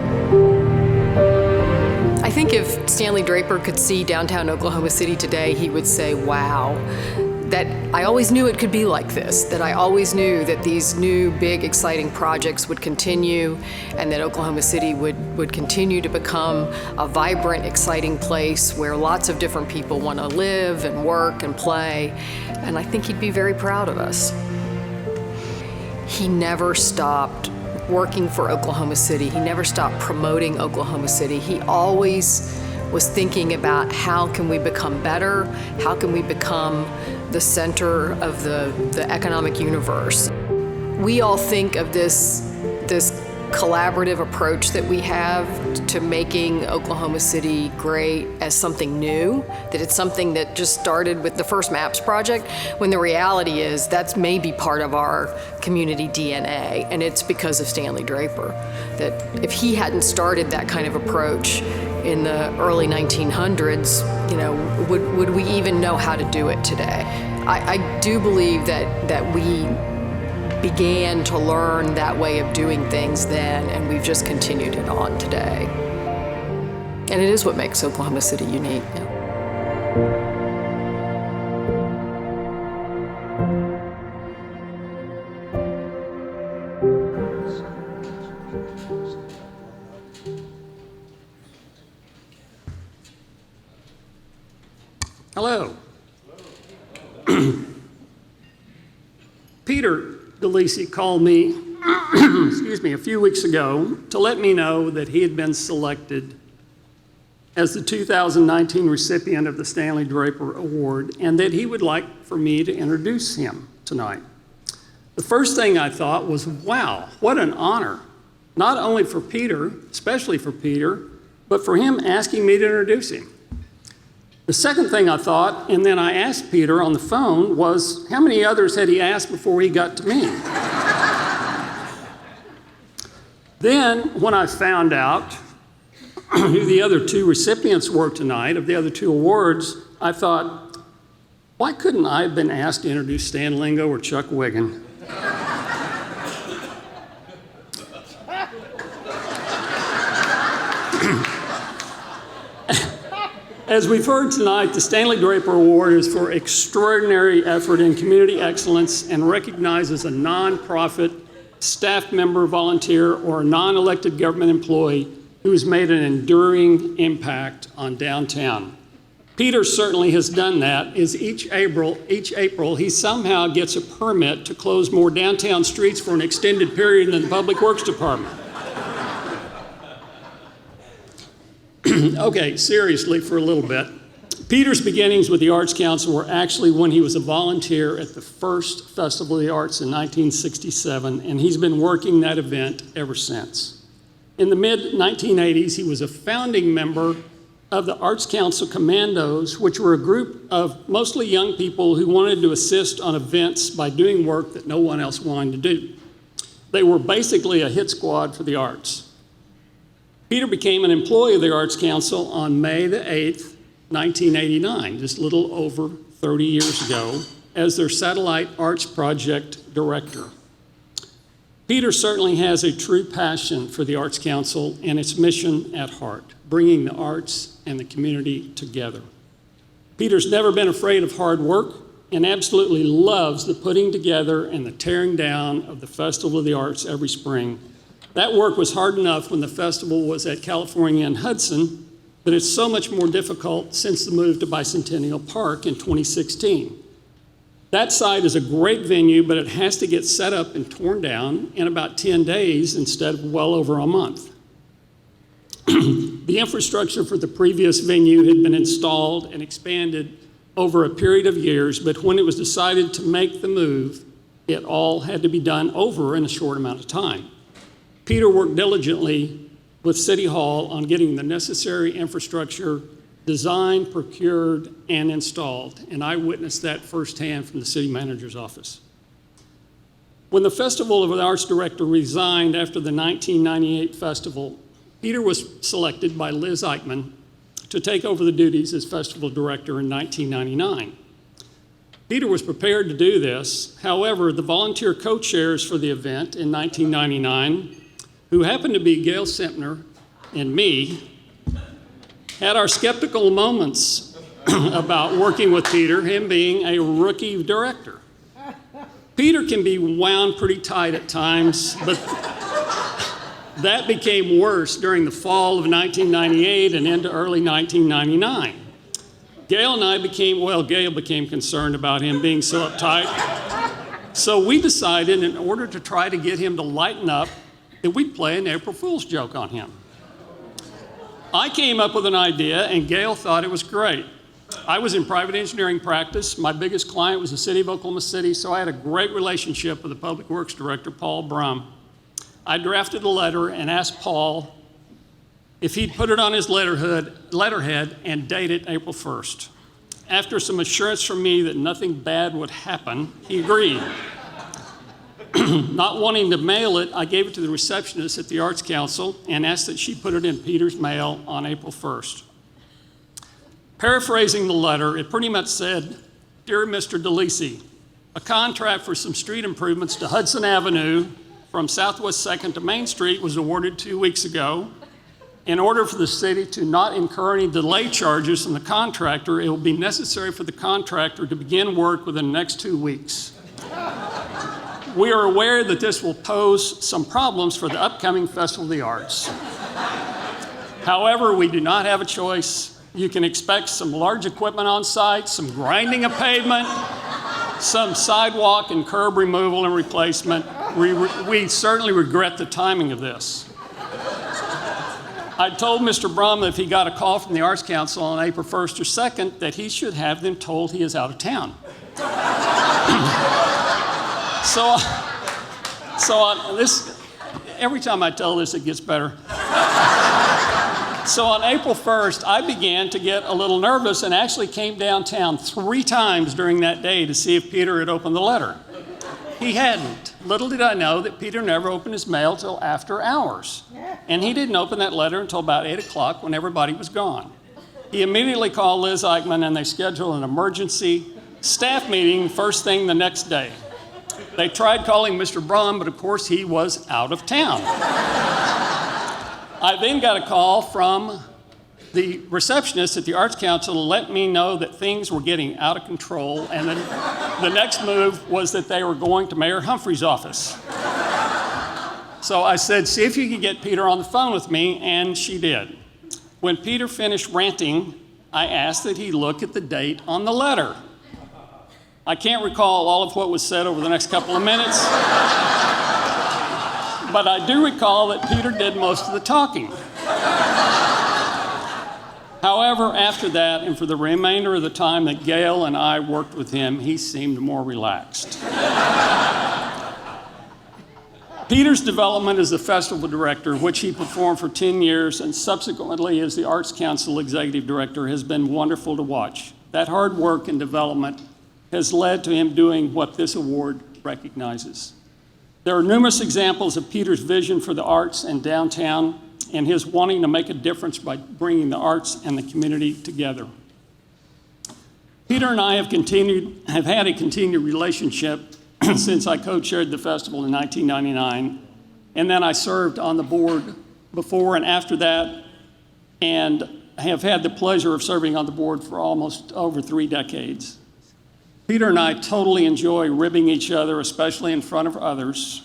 S9: I think if Stanley Draper could see downtown Oklahoma City today, he would say, wow, that I always knew it could be like this, that I always knew that these new, big, exciting projects would continue and that Oklahoma City would continue to become a vibrant, exciting place where lots of different people want to live and work and play. And I think he'd be very proud of us. He never stopped working for Oklahoma City. He never stopped promoting Oklahoma City. He always was thinking about how can we become better, how can we become the center of the economic universe. We all think of this collaborative approach that we have to making Oklahoma City great as something new, that it's something that just started with the first MAPS project, when the reality is that's maybe part of our community DNA, and it's because of Stanley Draper. That if he hadn't started that kind of approach in the early 1900s, would we even know how to do it today? I do believe that we began to learn that way of doing things then, and we've just continued it on today. And it is what makes Oklahoma City unique.
S10: Hello. Peter Dolese called me, a few weeks ago to let me know that he had been selected as the 2019 recipient of the Stanley Draper Award and that he would like for me to introduce him tonight. The first thing I thought was, wow, what an honor, not only for Peter, especially for Peter, but for him asking me to introduce him. The second thing I thought, and then I asked Peter on the phone, was how many others had he asked before he got to me? Then, when I found out who the other two recipients were tonight of the other two awards, I thought, why couldn't I have been asked to introduce Stan Lingo or Chuck Wiggin? As we've heard tonight, the Stanley Draper Award is for extraordinary effort in community excellence and recognizes a nonprofit, staff member, volunteer, or non-elected government employee who has made an enduring impact on downtown. Peter certainly has done that, as each April he somehow gets a permit to close more downtown streets for an extended period than the Public Works Department. Okay, seriously for a little bit. Peter's beginnings with the Arts Council were actually when he was a volunteer at the first Festival of the Arts in 1967, and he's been working that event ever since. In the mid-1980s, he was a founding member of the Arts Council Commandos, which were a group of mostly young people who wanted to assist on events by doing work that no one else wanted to do. They were basically a hit squad for the arts. Peter became an employee of the Arts Council on May the 8th, 1989, just a little over 30 years ago, as their Satellite Arts Project Director. Peter certainly has a true passion for the Arts Council and its mission at heart, bringing the arts and the community together. Peter's never been afraid of hard work and absolutely loves the putting together and the tearing down of the Festival of the Arts every spring. That work was hard enough when the festival was at California and Hudson, but it's so much more difficult since the move to Bicentennial Park in 2016. That site is a great venue, but it has to get set up and torn down in about 10 days instead of well over a month. The infrastructure for the previous venue had been installed and expanded over a period of years, but when it was decided to make the move, it all had to be done over in a short amount of time. Peter worked diligently with City Hall on getting the necessary infrastructure designed, procured, and installed, and I witnessed that firsthand from the city manager's office. When the Festival of the Arts Director resigned after the 1998 festival, Peter was selected by Liz Eichmann to take over the duties as festival director in 1999. Peter was prepared to do this. However, the volunteer co-chairs for the event in 1999, who happened to be Gail Sempner and me, had our skeptical moments about working with Peter, him being a rookie director. Peter can be wound pretty tight at times, but that became worse during the fall of 1998 and into early 1999. Gail and I Gail became concerned about him being so uptight. So we decided, in order to try to get him to lighten up, that we'd play an April Fool's joke on him. I came up with an idea, and Gail thought it was great. I was in private engineering practice. My biggest client was the city of Oklahoma City, so I had a great relationship with the Public Works Director, Paul Brum. I drafted a letter and asked Paul if he'd put it on his letterhead and date it April 1st. After some assurance from me that nothing bad would happen, he agreed. Not wanting to mail it, I gave it to the receptionist at the Arts Council and asked that she put it in Peter's mail on April 1st. Paraphrasing the letter, it pretty much said, "Dear Mr. Dolese, a contract for some street improvements to Hudson Avenue from Southwest 2nd to Main Street was awarded 2 weeks ago. In order for the city to not incur any delay charges from the contractor, it will be necessary for the contractor to begin work within the next 2 weeks. We are aware that this will pose some problems for the upcoming Festival of the Arts. However, we do not have a choice. You can expect some large equipment on site, some grinding of pavement, some sidewalk and curb removal and replacement. We certainly regret the timing of this." I told Mr. Brum that if he got a call from the Arts Council on April 1st or 2nd, that he should have them told he is out of town. Every time I tell this, it gets better. So on April 1st, I began to get a little nervous and actually came downtown 3 times during that day to see if Peter had opened the letter. He hadn't. Little did I know that Peter never opened his mail till after hours. And he didn't open that letter until about 8 o'clock when everybody was gone. He immediately called Liz Eichmann and they scheduled an emergency staff meeting first thing the next day. They tried calling Mr. Brum, but of course he was out of town. I then got a call from the receptionist at the Arts Council to let me know that things were getting out of control, and then the next move was that they were going to Mayor Humphrey's office. So I said, "See if you can get Peter on the phone with me," and she did. When Peter finished ranting, I asked that he look at the date on the letter. I can't recall all of what was said over the next couple of minutes, but I do recall that Peter did most of the talking. However, after that, and for the remainder of the time that Gail and I worked with him, he seemed more relaxed. Peter's development as the festival director, which he performed for 10 years, and subsequently as the Arts Council executive director, has been wonderful to watch. That hard work and development has led to him doing what this award recognizes. There are numerous examples of Peter's vision for the arts and downtown and his wanting to make a difference by bringing the arts and the community together. Peter and I have had a continued relationship since I co-chaired the festival in 1999, and then I served on the board before and after that, and have had the pleasure of serving on the board for almost over 3 decades. Peter and I totally enjoy ribbing each other, especially in front of others.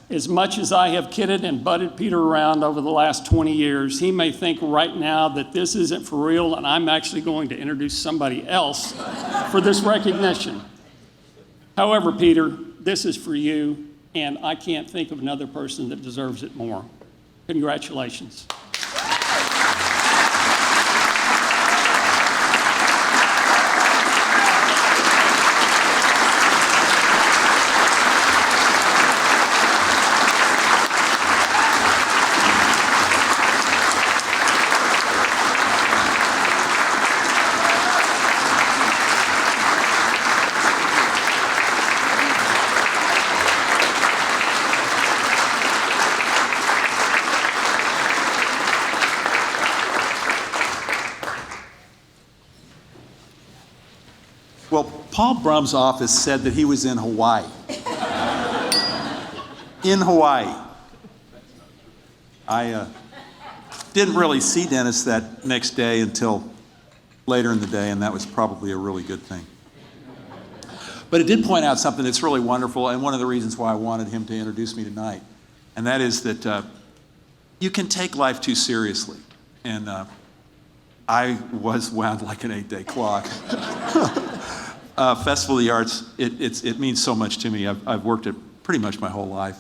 S10: As much as I have kidded and butted Peter around over the last 20 years, he may think right now that this isn't for real and I'm actually going to introduce somebody else for this recognition. However, Peter, this is for you, and I can't think of another person that deserves it more. Congratulations.
S11: Well, Paul Brum's office said that he was in Hawaii. In Hawaii. I didn't really see Dennis that next day until later in the day, and that was probably a really good thing. But it did point out something that's really wonderful, and one of the reasons why I wanted him to introduce me tonight, and that is that you can take life too seriously. And I was wound like an 8-day clock. Festival of the Arts, it means so much to me. I've worked it pretty much my whole life,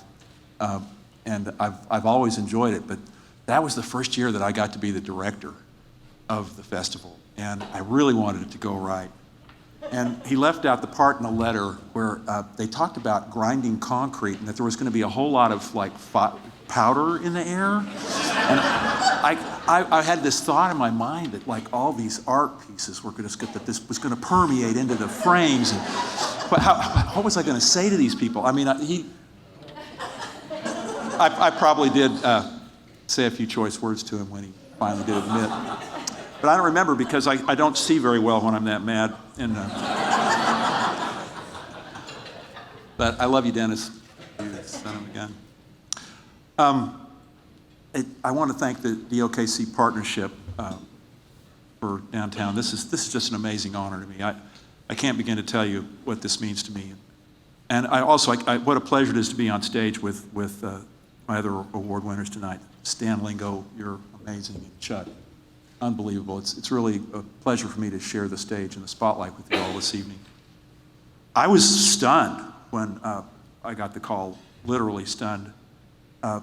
S11: and I've always enjoyed it. But that was the first year that I got to be the director of the festival, and I really wanted it to go right. And he left out the part in the letter where they talked about grinding concrete and that there was going to be a whole lot of like powder in the air. And I had this thought in my mind that like all these art pieces were going to that this was going to permeate into the frames. And, but what was I going to say to these people? I mean, I probably did say a few choice words to him when he finally did admit. But I don't remember because I don't see very well when I'm that mad. And but I love you, Dennis. You son of a gun. I want to thank the DOKC partnership for downtown. This is just an amazing honor to me. I can't begin to tell you what this means to me. And I also, what a pleasure it is to be on stage with my other award winners tonight. Stan Lingo, you're amazing, and Chuck, unbelievable. It's really a pleasure for me to share the stage and the spotlight with you all this evening. I was stunned when I got the call, literally stunned.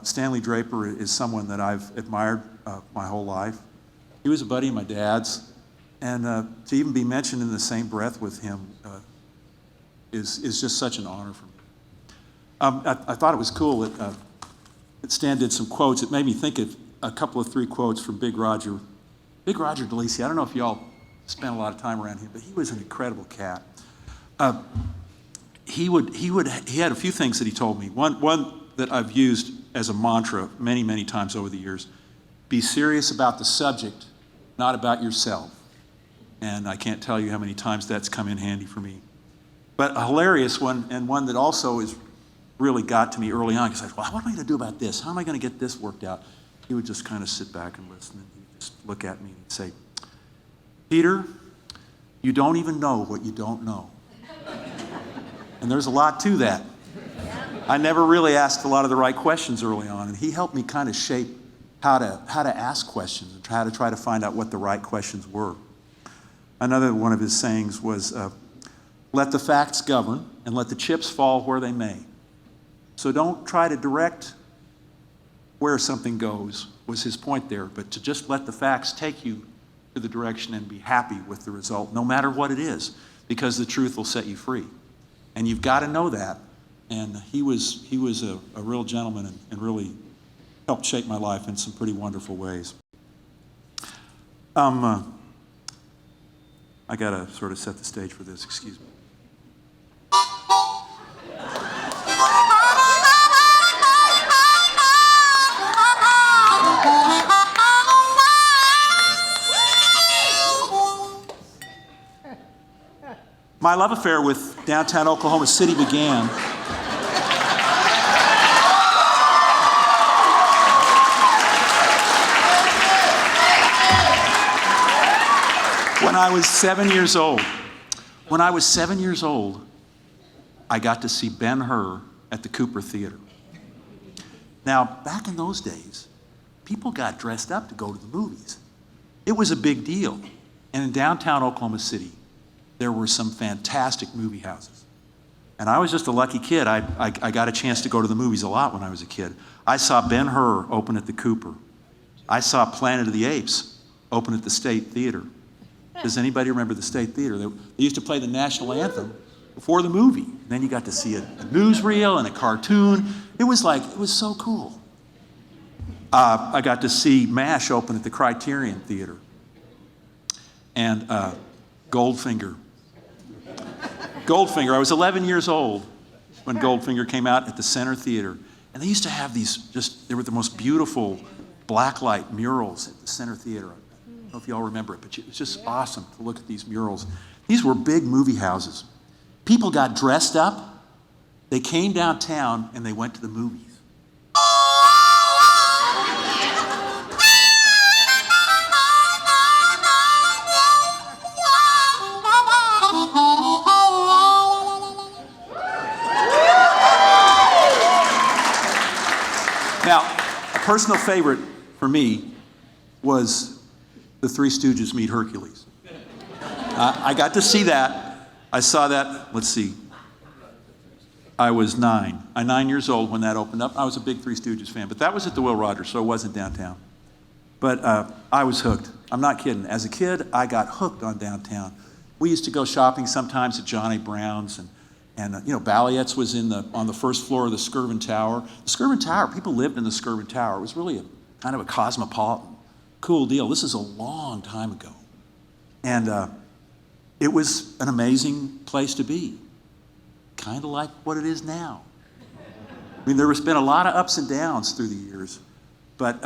S11: Stanley Draper is someone that I've admired my whole life. He was a buddy of my dad's, and to even be mentioned in the same breath with him is just such an honor for me. I thought it was cool that Stan did some quotes. It made me think of a couple of 3 quotes from Big Roger Dolese. I don't know if y'all spent a lot of time around him, but he was an incredible cat. He had a few things that he told me. One that I've used as a mantra many, many times over the years: be serious about the subject, not about yourself. And I can't tell you how many times that's come in handy for me. But a hilarious one, and one that also is really got to me early on, because I thought, well, what am I going to do about this? How am I going to get this worked out? He would just kind of sit back and listen, and he'd just look at me and say, Peter, you don't even know what you don't know. And there's a lot to that. I never really asked a lot of the right questions early on, and he helped me kind of shape how to ask questions and try to find out what the right questions were. Another one of his sayings was, let the facts govern and let the chips fall where they may. So don't try to direct where something goes, was his point there, but to just let the facts take you to the direction and be happy with the result, no matter what it is, because the truth will set you free. And you've got to know that And he was a real gentleman and really helped shape my life in some pretty wonderful ways. I got to sort of set the stage for this, excuse me. My love affair with downtown Oklahoma City began when I was 7 years old. When I was 7 years old, I got to see Ben-Hur at the Cooper Theater. Now, back in those days, people got dressed up to go to the movies. It was a big deal. And in downtown Oklahoma City, there were some fantastic movie houses. And I was just a lucky kid. I got a chance to go to the movies a lot when I was a kid. I saw Ben-Hur open at the Cooper. I saw Planet of the Apes open at the State Theater. Does anybody remember the State Theater? They used to play the national anthem before the movie. And then you got to see a newsreel and a cartoon. It was so cool. I got to see MASH open at the Criterion Theater. And Goldfinger. I was 11 years old when Goldfinger came out at the Center Theater. And they used to have they were the most beautiful blacklight murals at the Center Theater. I don't know if you all remember it, but it was just awesome to look at these murals. These were big movie houses. People got dressed up, they came downtown, and they went to the movies. Now, a personal favorite for me was The Three Stooges Meet Hercules. I got to see that. I saw that, let's see, I was 9. I'm 9 years old when that opened up. I was a big Three Stooges fan, but that was at the Will Rogers, so it wasn't downtown. But I was hooked. I'm not kidding. As a kid, I got hooked on downtown. We used to go shopping sometimes at Johnny Brown's, and Balliette's was on the first floor of the Skirvin Tower. The Skirvin Tower, people lived in the Skirvin Tower. It was really kind of a cosmopolitan, cool deal. This is a long time ago. And it was an amazing place to be, kind of like what it is now. I mean, there has been a lot of ups and downs through the years, but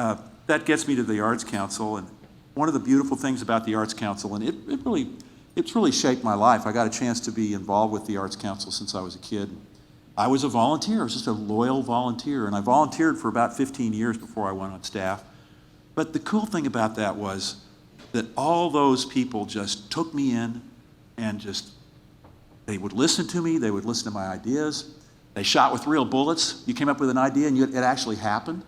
S11: that gets me to the Arts Council. And one of the beautiful things about the Arts Council, and it's really shaped my life. I got a chance to be involved with the Arts Council since I was a kid. I was a volunteer. I was just a loyal volunteer. And I volunteered for about 15 years before I went on staff. But the cool thing about that was that all those people just took me in and they would listen to me. They would listen to my ideas. They shot with real bullets. You came up with an idea and it actually happened.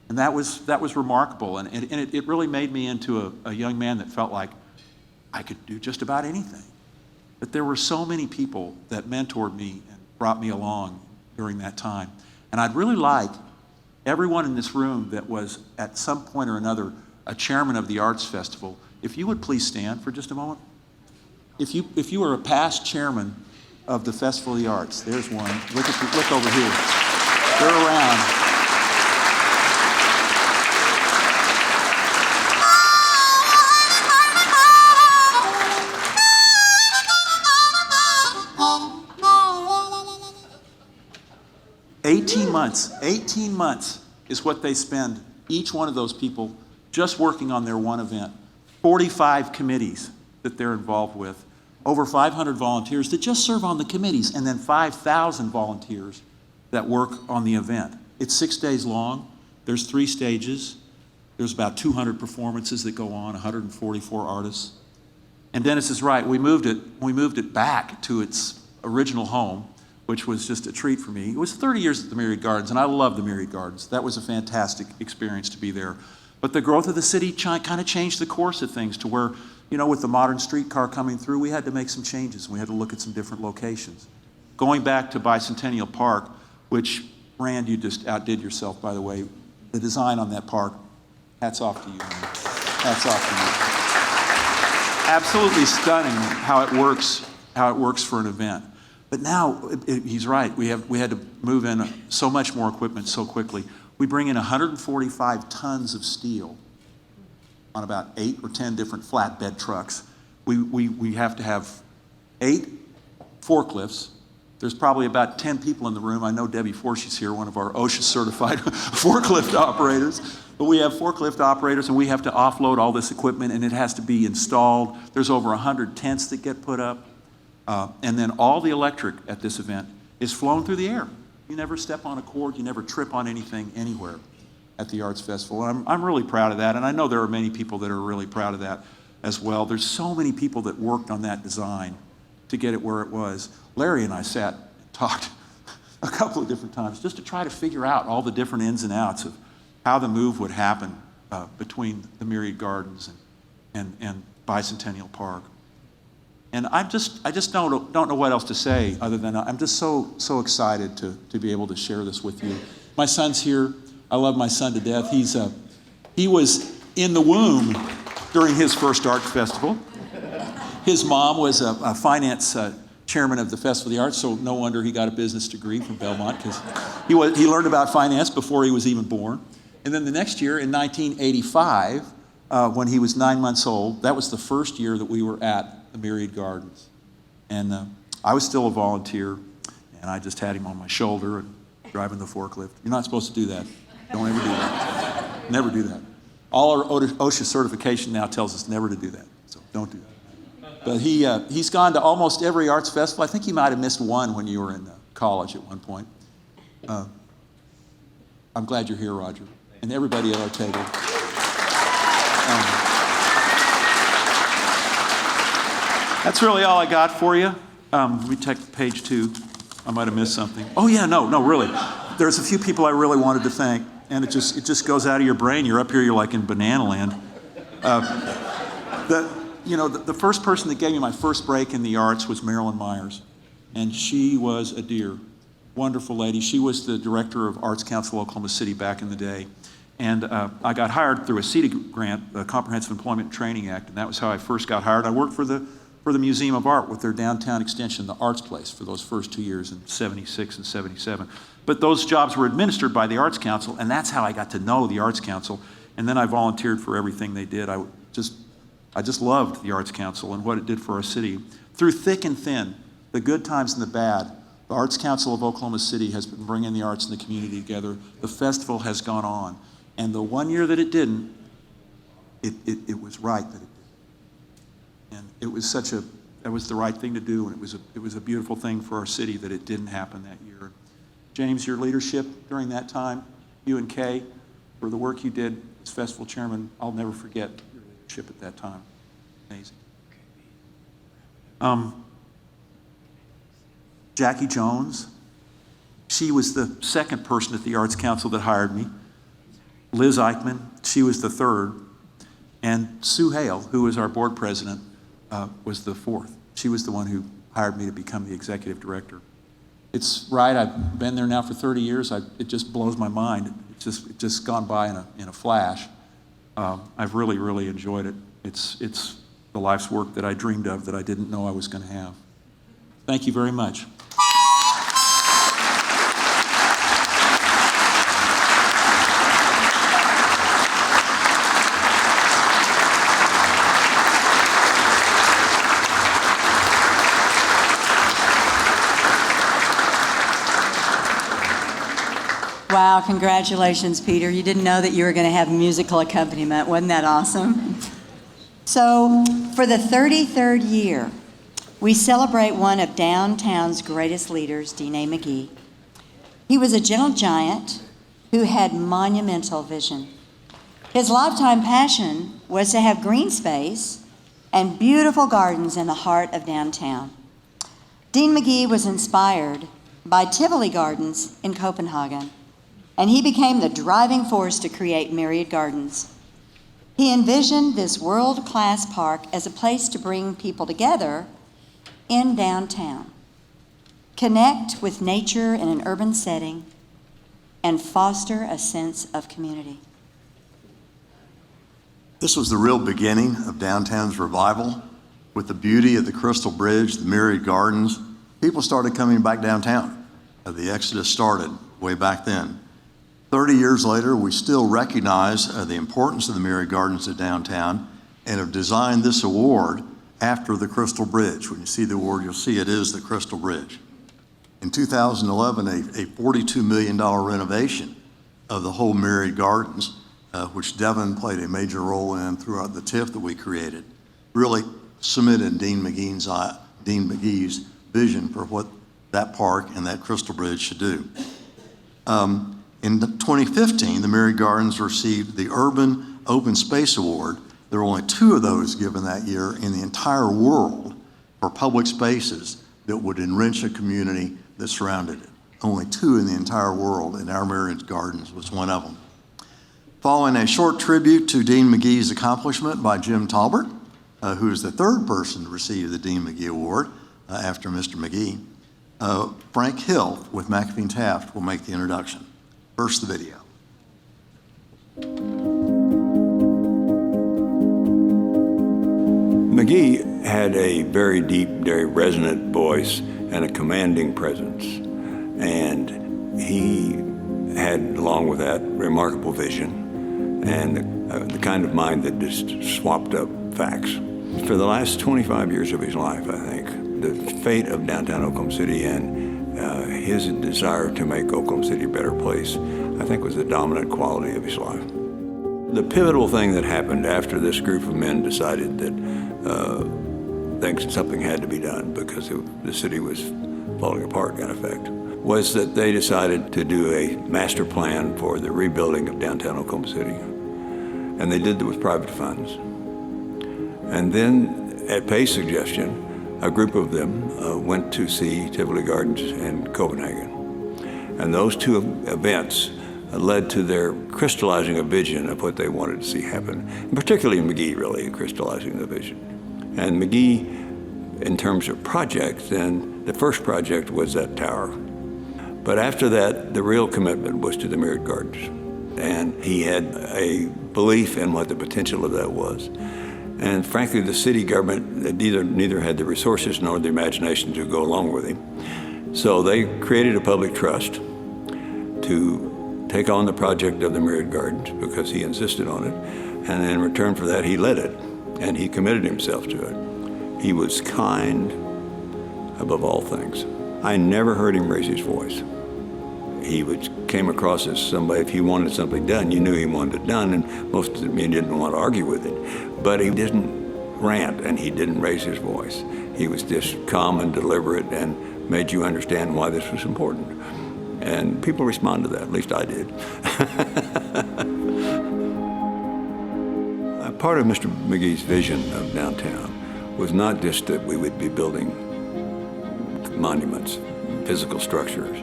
S11: And that was remarkable. And it really made me into a young man that felt like I could do just about anything. But there were so many people that mentored me and brought me along during that time. And I'd really like everyone in this room that was at some point or another a chairman of the Arts Festival, if you would please stand for just a moment. If you were a past chairman of the Festival of the Arts, there's one. Look over here. They're around. 18 months is what they spend, each one of those people, just working on their one event. 45 committees that they're involved with, over 500 volunteers that just serve on the committees, and then 5,000 volunteers that work on the event. It's 6 days long. There's 3 stages. There's about 200 performances that go on, 144 artists. And Dennis is right. We moved it back to its original home, which was just a treat for me. It was 30 years at the Myriad Gardens, and I love the Myriad Gardens. That was a fantastic experience to be there. But the growth of the city kind of changed the course of things to where, with the modern streetcar coming through, we had to make some changes. We had to look at some different locations. Going back to Bicentennial Park, which, Rand, you just outdid yourself, by the way. The design on that park, hats off to you, man. Hats off to you. Absolutely stunning how it works for an event. But now, he's right, we had to move in so much more equipment so quickly. We bring in 145 tons of steel on about 8 or 10 different flatbed trucks. We have to have 8 forklifts. There's probably about 10 people in the room. I know Debbie Forshey's here, one of our OSHA certified forklift operators. But we have forklift operators, and we have to offload all this equipment, and it has to be installed. There's over 100 tents that get put up. And then all the electric at this event is flown through the air. You never step on a cord, you never trip on anything anywhere at the Arts Festival. And I'm really proud of that, and I know there are many people that are really proud of that as well. There's so many people that worked on that design to get it where it was. Larry and I sat and talked a couple of different times just to try to figure out all the different ins and outs of how the move would happen between the Myriad Gardens and Bicentennial Park. And I just don't know what else to say other than I'm just so excited to be able to share this with you. My son's here. I love my son to death. He was in the womb during his first Arts Festival. His mom was a finance chairman of the Festival of the Arts, so no wonder he got a business degree from Belmont, because he learned about finance before he was even born. And then the next year, in 1985, when he was 9 months old, that was the first year that we were at the Myriad Gardens. And I was still a volunteer, and I just had him on my shoulder and driving the forklift. You're not supposed to do that. Don't ever do that. Never do that. All our OSHA certification now tells us never to do that, so don't do that. But he's gone to almost every arts festival. I think he might have missed one when you were in college at one point. I'm glad you're here, Roger, and everybody at our table. That's really all I got for you. Let me check page 2. I might have missed something. Oh yeah, no, really. There's a few people I really wanted to thank, and it just goes out of your brain. You're up here, you're like in banana land. The first person that gave me my first break in the arts was Marilyn Myers, and she was a dear, wonderful lady. She was the director of Arts Council Oklahoma City back in the day, and I got hired through a CETA grant, the Comprehensive Employment and Training Act, and that was how I first got hired. I worked for the Museum of Art with their downtown extension, the Arts Place, for those first 2 years in 76 and 77. But those jobs were administered by the Arts Council, and that's how I got to know the Arts Council. And then I volunteered for everything they did. I just loved the Arts Council and what it did for our city. Through thick and thin, the good times and the bad, the Arts Council of Oklahoma City has been bringing the arts and the community together. The festival has gone on. And the one year that it didn't, it was right that it did. And it was that was the right thing to do, and it was a beautiful thing for our city that it didn't happen that year. James, your leadership during that time, you and Kay, for the work you did as festival chairman, I'll never forget your leadership at that time. Amazing. Jackie Jones, she was the second person at the Arts Council that hired me. Liz Eichmann, she was the third. And Sue Hale, who was our board president, was the fourth. She was the one who hired me to become the executive director. It's right, I've been there now for 30 years. It just blows my mind. It's just gone by in a flash. I've really, really enjoyed it. It's the life's work that I dreamed of that I didn't know I was going to have. Thank you very much.
S2: Wow, congratulations, Peter. You didn't know that you were going to have musical accompaniment. Wasn't that awesome? So, for the 33rd year, we celebrate one of downtown's greatest leaders, D.A. McGee. He was a gentle giant who had monumental vision. His lifetime passion was to have green space and beautiful gardens in the heart of downtown. Dean McGee was inspired by Tivoli Gardens in Copenhagen, and he became the driving force to create Myriad Gardens. He envisioned this world-class park as a place to bring people together in downtown, connect with nature in an urban setting, and foster a sense of community.
S1: This was the real beginning of downtown's revival, with the beauty of the Crystal Bridge, the Myriad Gardens, people started coming back downtown. The exodus started way back then. 30 years later, we still recognize the importance of the Myriad Gardens to downtown and have designed this award after the Crystal Bridge. When you see the award, you'll see it is the Crystal Bridge. In 2011, a $42 million renovation of the whole Myriad Gardens, which Devin played a major role in throughout the TIF that we created, really cemented Dean McGee's vision for what that park and that Crystal Bridge should do. In 2015, the Myriad Gardens received the Urban Open Space Award. There were only 2 of those given that year in the entire world for public spaces that would enrich a community that surrounded it. Only 2 in the entire world, and our Myriad Gardens was one of them. Following a short tribute to Dean McGee's accomplishment by Jim Talbert, who is the 3rd person to receive the Dean McGee Award after Mr. McGee, Frank Hill with McAfee Taft will make the introduction. First, the video.
S12: McGee had a very deep, very resonant voice and a commanding presence. And he had, along with that, remarkable vision and the kind of mind that just swapped up facts. For the last 25 years of his life, I think, the fate of downtown Oklahoma City and his desire to make Oklahoma City a better place, I think, was the dominant quality of his life. The pivotal thing that happened after this group of men decided that something had to be done because the city was falling apart, in effect, was that they decided to do a master plan for the rebuilding of downtown Oklahoma City. And they did it with private funds. And then, at Pay's suggestion, a group of them went to see Tivoli Gardens in Copenhagen. And those 2 events led to their crystallizing a vision of what they wanted to see happen, and particularly McGee really crystallizing the vision. And McGee, in terms of projects, then the first project was that tower. But after that, the real commitment was to the Myriad Gardens. And he had a belief in what the potential of that was. And frankly, the city government neither had the resources nor the imagination to go along with him. So they created a public trust to take on the project of the Myriad Gardens because he insisted on it. And in return for that, he led it, and he committed himself to it. He was kind above all things. I never heard him raise his voice. He came across as somebody, if he wanted something done, you knew he wanted it done, and most of you didn't want to argue with it. But he didn't rant, and he didn't raise his voice. He was just calm and deliberate and made you understand why this was important. And people responded to that, at least I did. Part of Mr. McGee's vision of downtown was not just that we would be building monuments, physical structures,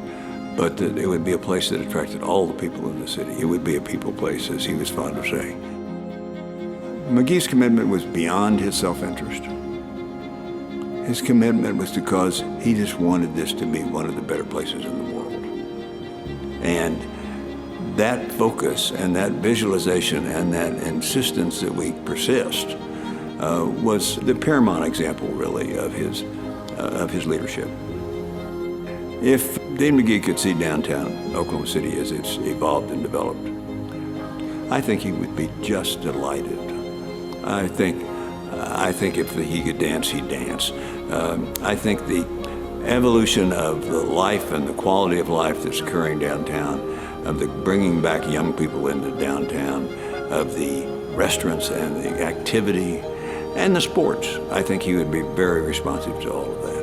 S12: but that it would be a place that attracted all the people in the city. It would be a people place, as he was fond of saying. McGee's commitment was beyond his self-interest. His commitment was because he just wanted this to be one of the better places in the world. And that focus and that visualization and that insistence that we persist was the paramount example, really, of his leadership. If Dean McGee could see downtown Oklahoma City as it's evolved and developed, I think he would be just delighted. I think if he could dance, he'd dance. I think the evolution of the life and the quality of life that's occurring downtown, of the bringing back young people into downtown, of the restaurants and the activity and the sports, I think he would be very responsive to all of that.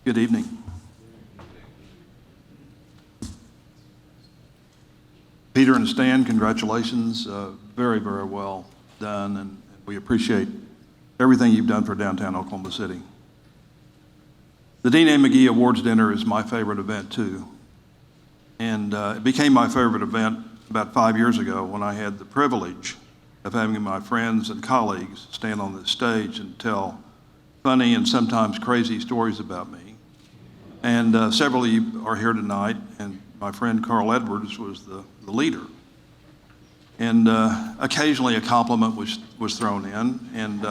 S11: Good evening. Peter and Stan, congratulations. Very, very well done, and we appreciate everything you've done for downtown Oklahoma City. The Dean A. McGee Awards dinner is my favorite event, too. And it became my favorite event about 5 years ago when I had the privilege
S13: of having my friends and colleagues stand on this stage and tell funny and sometimes crazy stories about me. And several of you are here tonight, and my friend Carl Edwards was the leader. And occasionally a compliment was thrown in. And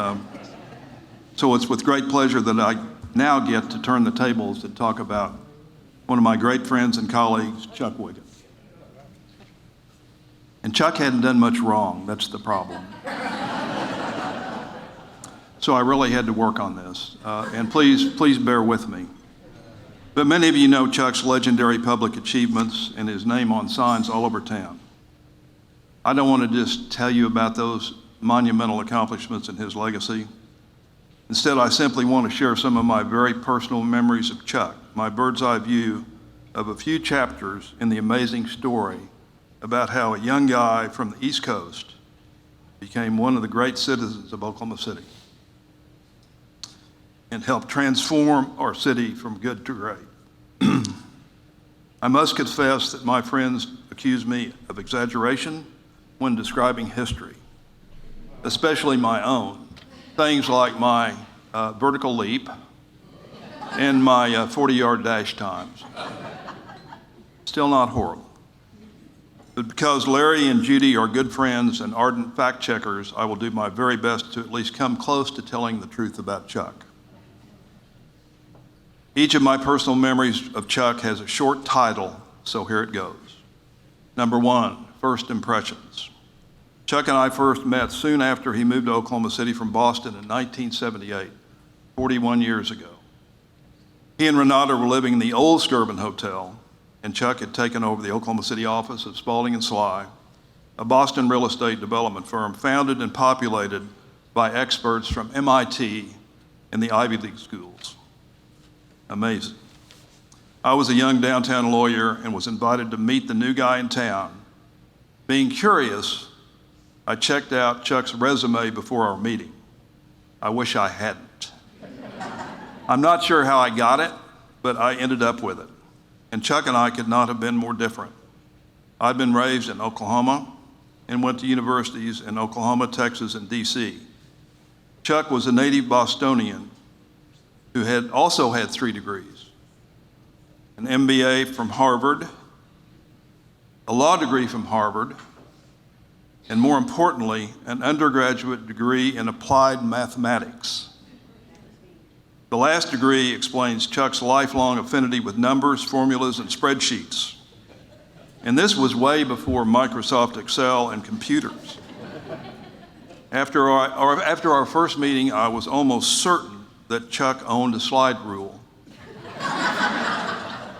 S13: so it's with great pleasure that I now get to turn the tables and talk about one of my great friends and colleagues, Chuck Wiggin. And Chuck hadn't done much wrong, that's the problem. So I really had to work on this. And please bear with me. But many of you know Chuck's legendary public achievements and his name on signs all over town. I don't want to just tell you about those monumental accomplishments and his legacy. Instead, I simply want to share some of my very personal memories of Chuck, my bird's eye view of a few chapters in the amazing story about how a young guy from the East Coast became one of the great citizens of Oklahoma City and helped transform our city from good to great. I must confess that my friends accuse me of exaggeration when describing history, especially my own. Things like my vertical leap and my 40-yard dash times. Still not horrible. But because Larry and Judy are good friends and ardent fact checkers, I will do my very best to at least come close to telling the truth about Chuck. Each of my personal memories of Chuck has a short title, so here it goes. Number 1, first impressions. Chuck and I first met soon after he moved to Oklahoma City from Boston in 1978, 41 years ago. He and Renata were living in the old Skirvin Hotel, and Chuck had taken over the Oklahoma City office of Spalding and Sly, a Boston real estate development firm founded and populated by experts from MIT and the Ivy League schools. Amazing. I was a young downtown lawyer and was invited to meet the new guy in town. Being curious, I checked out Chuck's resume before our meeting. I wish I hadn't. I'm not sure how I got it, but I ended up with it. And Chuck and I could not have been more different. I'd been raised in Oklahoma and went to universities in Oklahoma, Texas, and DC. Chuck was a native Bostonian who had also had 3 degrees, an MBA from Harvard, a law degree from Harvard, and more importantly, an undergraduate degree in applied mathematics. The last degree explains Chuck's lifelong affinity with numbers, formulas, and spreadsheets. And this was way before Microsoft Excel and computers. After our first meeting, I was almost certain that Chuck owned a slide rule,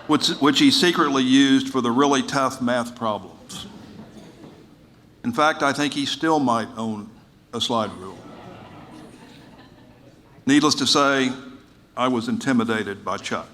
S13: which he secretly used for the really tough math problems. In fact, I think he still might own a slide rule. Needless to say, I was intimidated by Chuck.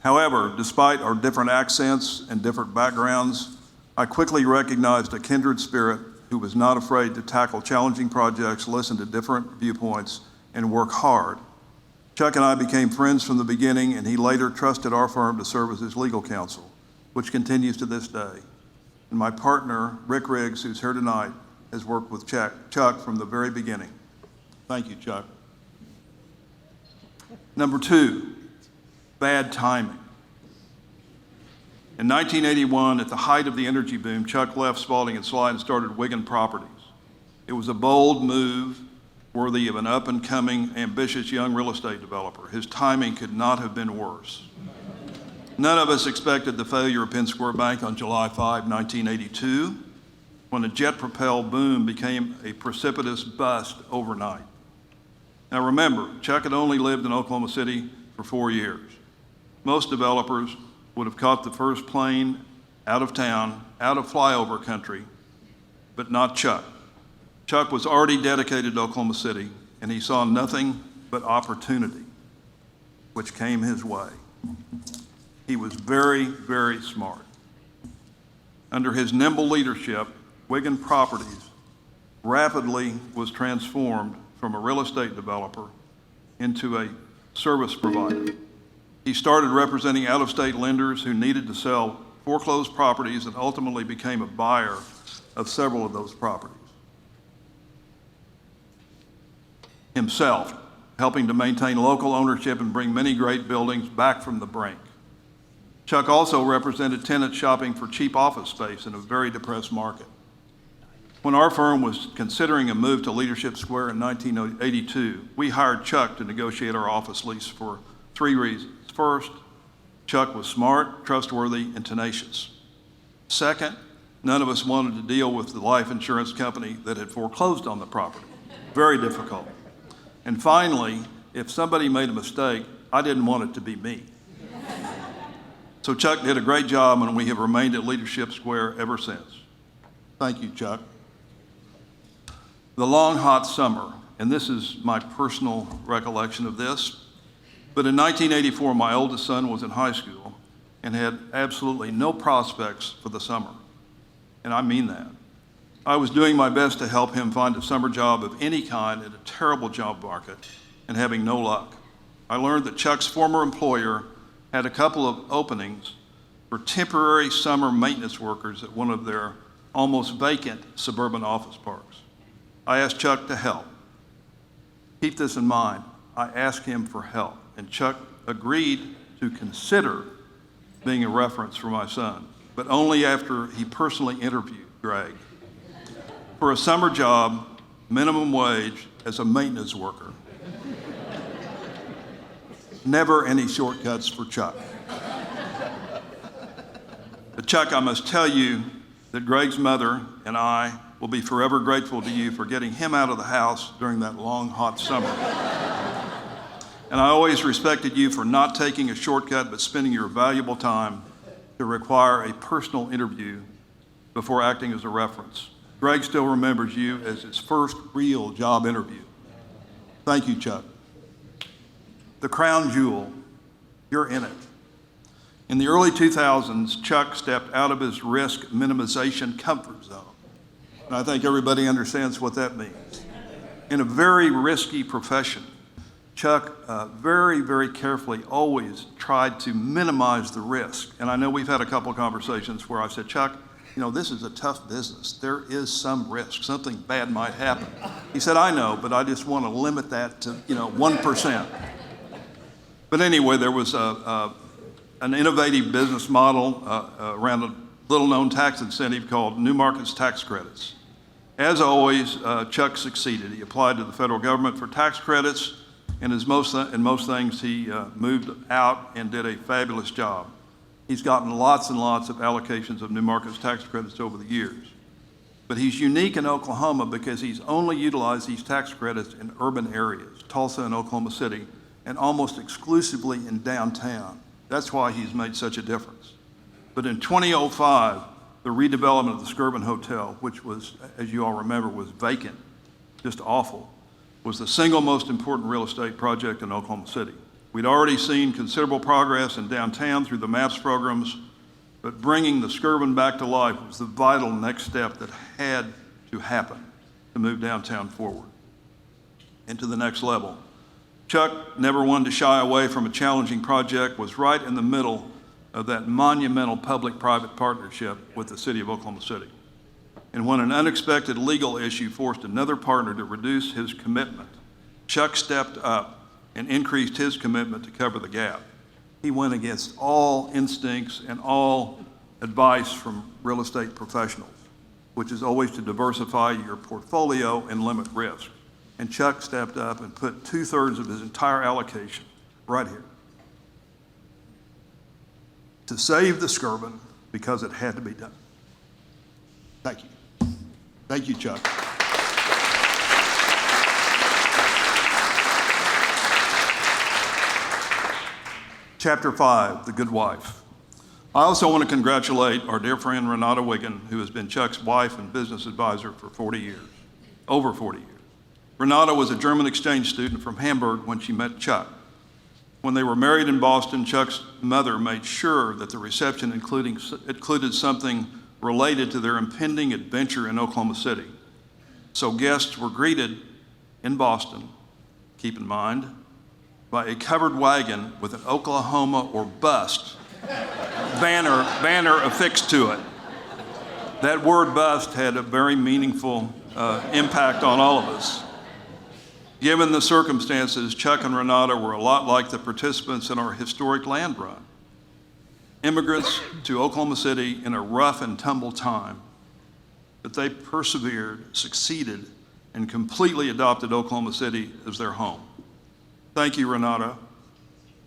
S13: However, despite our different accents and different backgrounds, I quickly recognized a kindred spirit who was not afraid to tackle challenging projects, listen to different viewpoints, and work hard. Chuck and I became friends from the beginning, and he later trusted our firm to serve as his legal counsel, which continues to this day. And my partner, Rick Riggs, who's here tonight, has worked with Chuck from the very beginning. Thank you, Chuck. Number 2, bad timing. In 1981, at the height of the energy boom, Chuck left Spalding and Sly and started Wiggin Properties. It was a bold move worthy of an up-and-coming, ambitious young real estate developer. His timing could not have been worse. None of us expected the failure of Penn Square Bank on July 5, 1982, when a jet-propelled boom became a precipitous bust overnight. Now remember, Chuck had only lived in Oklahoma City for 4 years. Most developers would have caught the first plane out of town, out of flyover country, but not Chuck. Chuck was already dedicated to Oklahoma City, and he saw nothing but opportunity, which came his way. He was very, very smart. Under his nimble leadership, Wiggin Properties rapidly was transformed from a real estate developer into a service provider. He started representing out-of-state lenders who needed to sell foreclosed properties, and ultimately became a buyer of several of those properties. Himself, helping to maintain local ownership and bring many great buildings back from the brink. Chuck also represented tenants shopping for cheap office space in a very depressed market. When our firm was considering a move to Leadership Square in 1982, we hired Chuck to negotiate our office lease for 3 reasons. First, Chuck was smart, trustworthy, and tenacious. Second, none of us wanted to deal with the life insurance company that had foreclosed on the property. Very difficult. And finally, if somebody made a mistake, I didn't want it to be me. So Chuck did a great job, and we have remained at Leadership Square ever since. Thank you, Chuck. The long, hot summer, and this is my personal recollection of this, but in 1984, my oldest son was in high school and had absolutely no prospects for the summer. And I mean that. I was doing my best to help him find a summer job of any kind in a terrible job market and having no luck. I learned that Chuck's former employer had a couple of openings for temporary summer maintenance workers at one of their almost vacant suburban office parks. I asked Chuck to help. Keep this in mind. I asked him for help, and Chuck agreed to consider being a reference for my son, but only after he personally interviewed Greg for a summer job, minimum wage, as a maintenance worker. Never any shortcuts for Chuck. But Chuck, I must tell you that Greg's mother and I will be forever grateful to you for getting him out of the house during that long, hot summer. And I always respected you for not taking a shortcut, but spending your valuable time to require a personal interview before acting as a reference. Greg still remembers you as his first real job interview. Thank you, Chuck. The crown jewel, you're in it. In the early 2000s, Chuck stepped out of his risk minimization comfort zone. And I think everybody understands what that means. In a very risky profession, Chuck very, very carefully always tried to minimize the risk. And I know we've had a couple of conversations where I said, Chuck, you know, this is a tough business. There is some risk. Something bad might happen. He said, I know, but I just want to limit that to, 1%. But anyway, there was an innovative business model around a little-known tax incentive called New Markets Tax Credits. As always, Chuck succeeded. He applied to the federal government for tax credits, and in most things, he moved out and did a fabulous job. He's gotten lots and lots of allocations of New Markets tax credits over the years. But he's unique in Oklahoma because he's only utilized these tax credits in urban areas, Tulsa and Oklahoma City, and almost exclusively in downtown. That's why he's made such a difference. But in 2005, the redevelopment of the Skirvin Hotel, which was, as you all remember, was vacant, just awful, was the single most important real estate project in Oklahoma City. We'd already seen considerable progress in downtown through the MAPS programs, but bringing the Skirvin back to life was the vital next step that had to happen to move downtown forward and to the next level. Chuck, never one to shy away from a challenging project, was right in the middle of that monumental public-private partnership with the city of Oklahoma City. And when an unexpected legal issue forced another partner to reduce his commitment, Chuck stepped up and increased his commitment to cover the gap. He went against all instincts and all advice from real estate professionals, which is always to diversify your portfolio and limit risk. And Chuck stepped up and put 2/3 of his entire allocation right here to save the Skirvin because it had to be done. Thank you. Thank you, Chuck. Chapter 5, The Good Wife. I also want to congratulate our dear friend Renata Wiggin, who has been Chuck's wife and business advisor for 40 years, over 40 years. Renata was a German exchange student from Hamburg when she met Chuck. When they were married in Boston, Chuck's mother made sure that the reception included something related to their impending adventure in Oklahoma City. So guests were greeted in Boston, keep in mind, by a covered wagon with an Oklahoma or bust banner affixed to it. That word bust had a very meaningful impact on all of us. Given the circumstances, Chuck and Renata were a lot like the participants in our historic land run. Immigrants to Oklahoma City in a rough and tumble time, but they persevered, succeeded, and completely adopted Oklahoma City as their home. Thank you, Renata,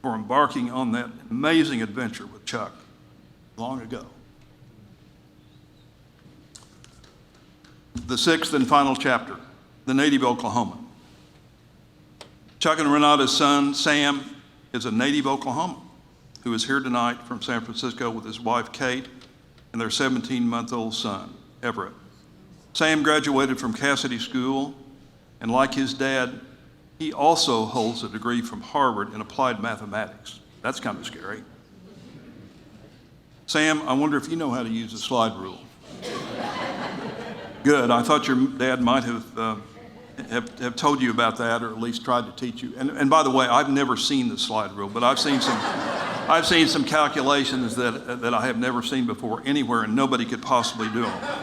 S13: for embarking on that amazing adventure with Chuck long ago. The sixth and final chapter, the native Oklahoman. Chuck and Renata's son, Sam, is a native Oklahoman who is here tonight from San Francisco with his wife, Kate, and their 17-month-old son, Everett. Sam graduated from Cassidy School, and like his dad, he also holds a degree from Harvard in applied mathematics. That's kind of scary. Sam, I wonder if you know how to use the slide rule. Good. I thought your dad might have told you about that, or at least tried to teach you. And by the way, I've never seen the slide rule, but I've seen some calculations that I have never seen before anywhere, and nobody could possibly do them.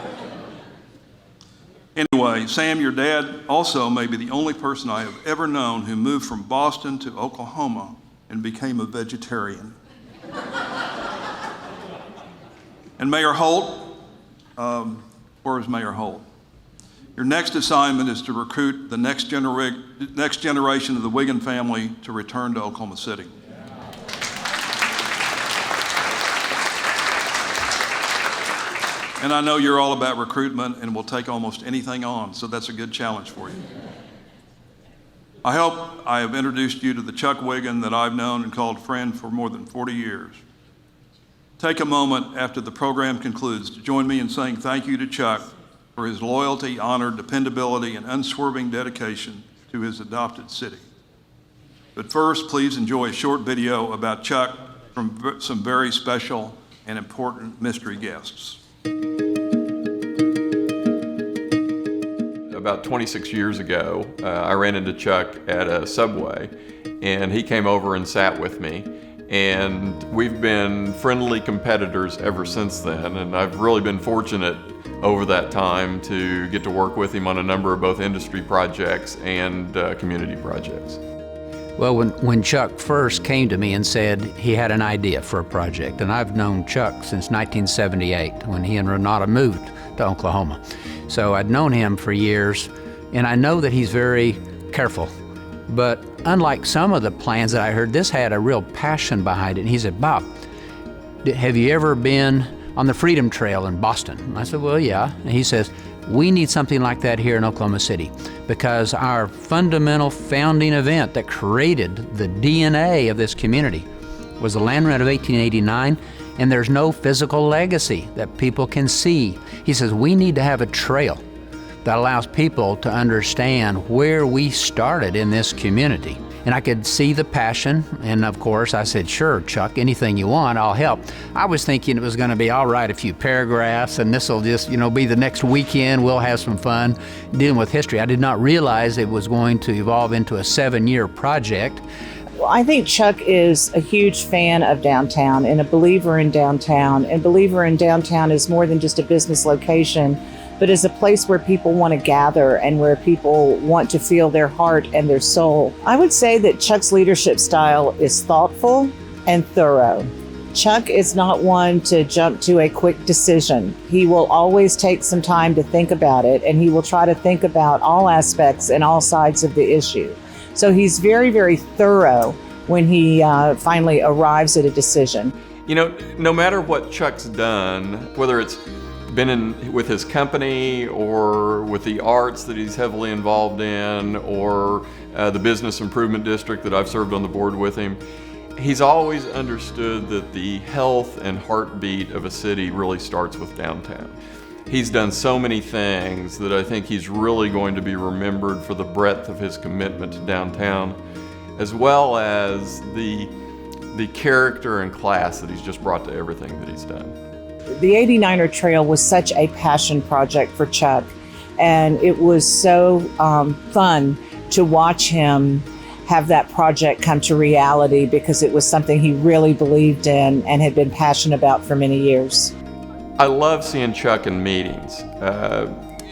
S13: Anyway, Sam, your dad also may be the only person I have ever known who moved from Boston to Oklahoma and became a vegetarian. And Mayor Holt, where is Mayor Holt? Your next assignment is to recruit the next generation of the Wiggin family to return to Oklahoma City. And I know you're all about recruitment and will take almost anything on, so that's a good challenge for you. I hope I have introduced you to the Chuck Wiggin that I've known and called friend for more than 40 years. Take a moment after the program concludes to join me in saying thank you to Chuck for his loyalty, honor, dependability, and unswerving dedication to his adopted city. But first, please enjoy a short video about Chuck from some very special and important mystery guests.
S14: About 26 years ago, I ran into Chuck at a Subway, and he came over and sat with me. And we've been friendly competitors ever since then, and I've really been fortunate over that time to get to work with him on a number of both industry projects and community projects.
S15: Well, when Chuck first came to me and said he had an idea for a project, and I've known Chuck since 1978 when he and Renata moved to Oklahoma. So I'd known him for years, and I know that he's very careful. But unlike some of the plans that I heard, this had a real passion behind it. And he said, Bob, have you ever been on the Freedom Trail in Boston? And I said, well, yeah. And he says, we need something like that here in Oklahoma City because our fundamental founding event that created the DNA of this community was the land run of 1889, and there's no physical legacy that people can see. He says, we need to have a trail that allows people to understand where we started in this community. And I could see the passion, and of course I said, sure, Chuck, anything you want, I'll help. I was thinking it was gonna be, all right, a few paragraphs, and this'll just, be the next weekend, we'll have some fun dealing with history. I did not realize it was going to evolve into a 7-year project.
S16: Well, I think Chuck is a huge fan of downtown and a believer in downtown, and believer in downtown is more than just a business location, but is a place where people want to gather and where people want to feel their heart and their soul. I would say that Chuck's leadership style is thoughtful and thorough. Chuck is not one to jump to a quick decision. He will always take some time to think about it, and he will try to think about all aspects and all sides of the issue. So he's very, very thorough when he finally arrives at a decision.
S14: No matter what Chuck's done, whether it's been with his company or with the arts that he's heavily involved in, or the business improvement district that I've served on the board with him, he's always understood that the health and heartbeat of a city really starts with downtown. He's done so many things that I think he's really going to be remembered for the breadth of his commitment to downtown, as well as the character and class that he's just brought to everything that he's done.
S16: The 89er Trail was such a passion project for Chuck, and it was so fun to watch him have that project come to reality because it was something he really believed in and had been passionate about for many years.
S14: I love seeing Chuck in meetings.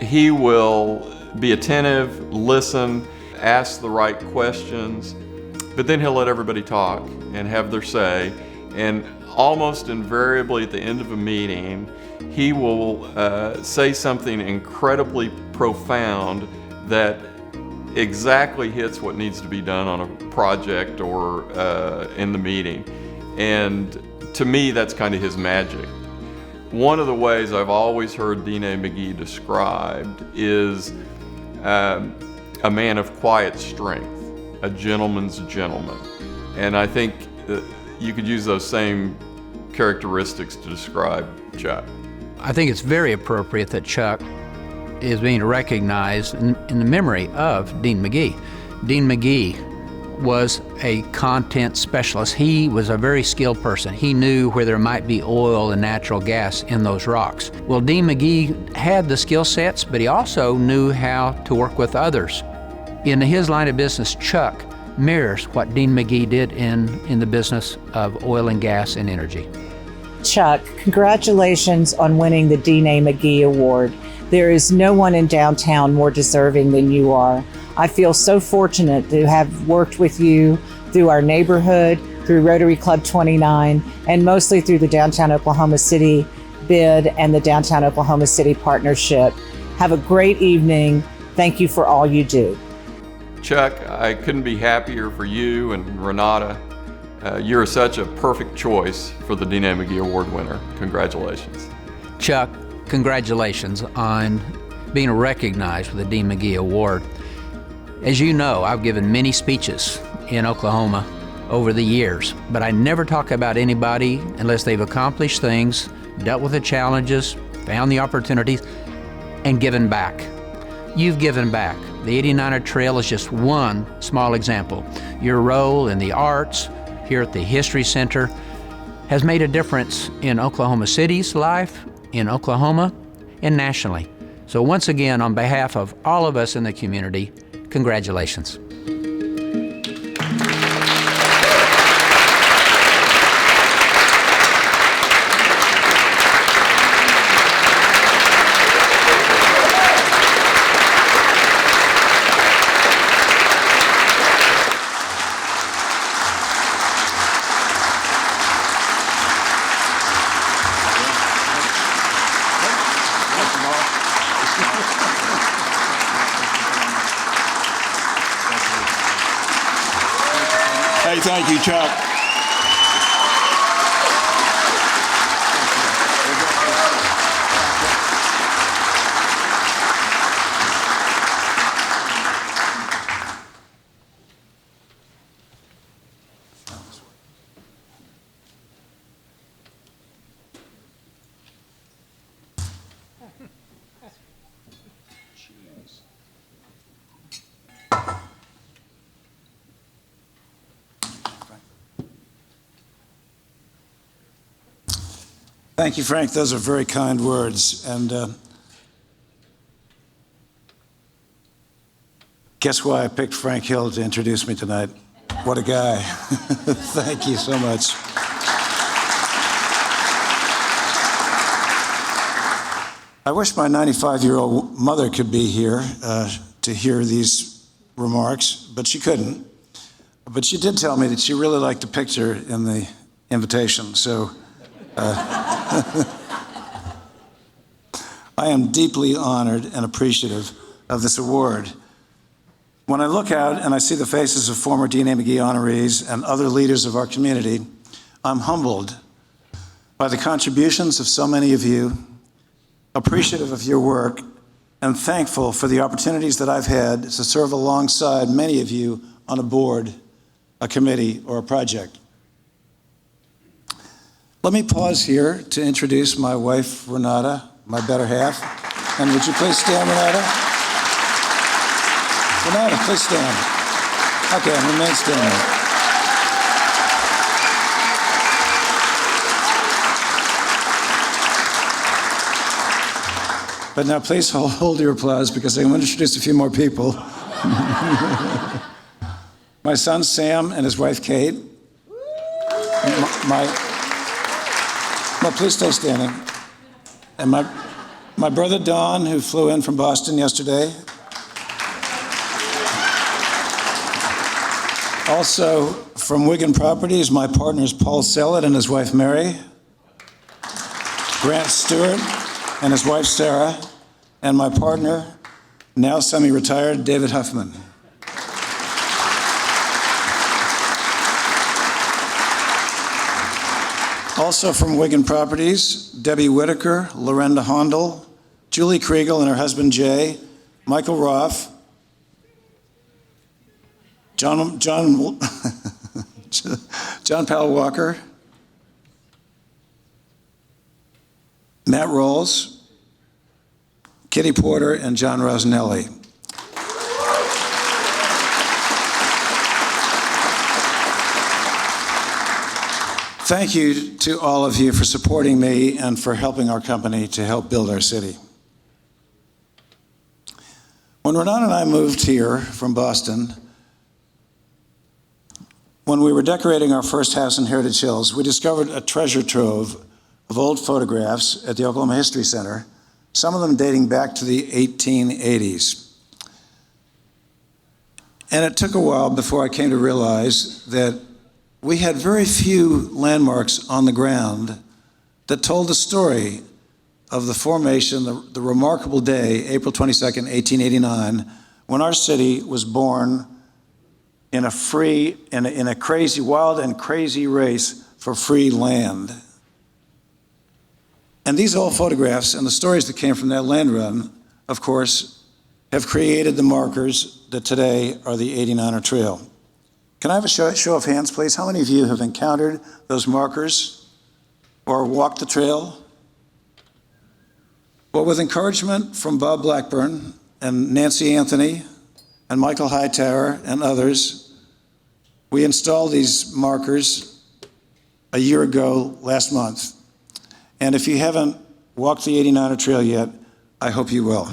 S14: He will be attentive, listen, ask the right questions, but then he'll let everybody talk and have their say. And almost invariably at the end of a meeting, he will say something incredibly profound that exactly hits what needs to be done on a project or in the meeting. And to me, that's kind of his magic. One of the ways I've always heard Dean A. McGee described is a man of quiet strength, a gentleman's gentleman. And I think you could use those same characteristics to describe Chuck.
S15: I think it's very appropriate that Chuck is being recognized in the memory of Dean McGee. Dean McGee was a content specialist. He was a very skilled person. He knew where there might be oil and natural gas in those rocks. Well, Dean McGee had the skill sets, but he also knew how to work with others. In his line of business, Chuck mirrors what Dean McGee did in the business of oil and gas and energy.
S16: Chuck, congratulations on winning the Dean A. McGee Award. There is no one in downtown more deserving than you are. I feel so fortunate to have worked with you through our neighborhood, through Rotary Club 29, and mostly through the Downtown Oklahoma City bid and the Downtown Oklahoma City partnership. Have a great evening. Thank you for all you do.
S14: Chuck, I couldn't be happier for you and Renata. You're such a perfect choice for the Dean A. McGee Award winner. Congratulations.
S15: Chuck, congratulations on being recognized with the Dean McGee Award. As you know, I've given many speeches in Oklahoma over the years, but I never talk about anybody unless they've accomplished things, dealt with the challenges, found the opportunities, and given back. You've given back. The 89er Trail is just one small example. Your role in the arts here at the History Center has made a difference in Oklahoma City's life, in Oklahoma, and nationally. So once again, on behalf of all of us in the community, congratulations.
S13: Hey, thank you, Chuck.
S17: Thank you, Frank. Those are very kind words. And guess why I picked Frank Hill to introduce me tonight? What a guy. Thank you so much. I wish my 95-year-old mother could be here to hear these remarks, but she couldn't. But she did tell me that she really liked the picture in the invitation, so I am deeply honored and appreciative of this award. When I look out and I see the faces of former Dean A. McGee honorees and other leaders of our community, I'm humbled by the contributions of so many of you, appreciative of your work, and thankful for the opportunities that I've had to serve alongside many of you on a board, a committee, or a project. Let me pause here to introduce my wife, Renata, my better half. And would you please stand, Renata? Renata, please stand. Okay, remain standing. But now please hold your applause because I'm going to introduce a few more people. my son Sam and his wife Kate, well, please stay standing, and my brother Don, who flew in from Boston yesterday. Also from Wiggin Properties, my partners Paul Sellett and his wife Mary, Grant Stewart and his wife Sarah, and my partner, now semi-retired, David Huffman. Also from Wiggin Properties, Debbie Whitaker, Lorenda Hondel, Julie Kriegel and her husband Jay, Michael Roth, John Powell Walker, Matt Rolls, Kitty Porter, and John Rosnelli. Thank you to all of you for supporting me and for helping our company to help build our city. When Renan and I moved here from Boston, when we were decorating our first house in Heritage Hills, we discovered a treasure trove of old photographs at the Oklahoma History Center, some of them dating back to the 1880s. And it took a while before I came to realize that we had very few landmarks on the ground that told the story of the formation, the remarkable day, April 22nd, 1889, when our city was born in a crazy, wild and crazy race for free land. And these old photographs and the stories that came from that land run, of course, have created the markers that today are the 89er Trail. Can I have a show of hands, please? How many of you have encountered those markers or walked the trail? Well, with encouragement from Bob Blackburn and Nancy Anthony and Michael Hightower and others, we installed these markers a year ago last month. And if you haven't walked the 89er Trail yet, I hope you will.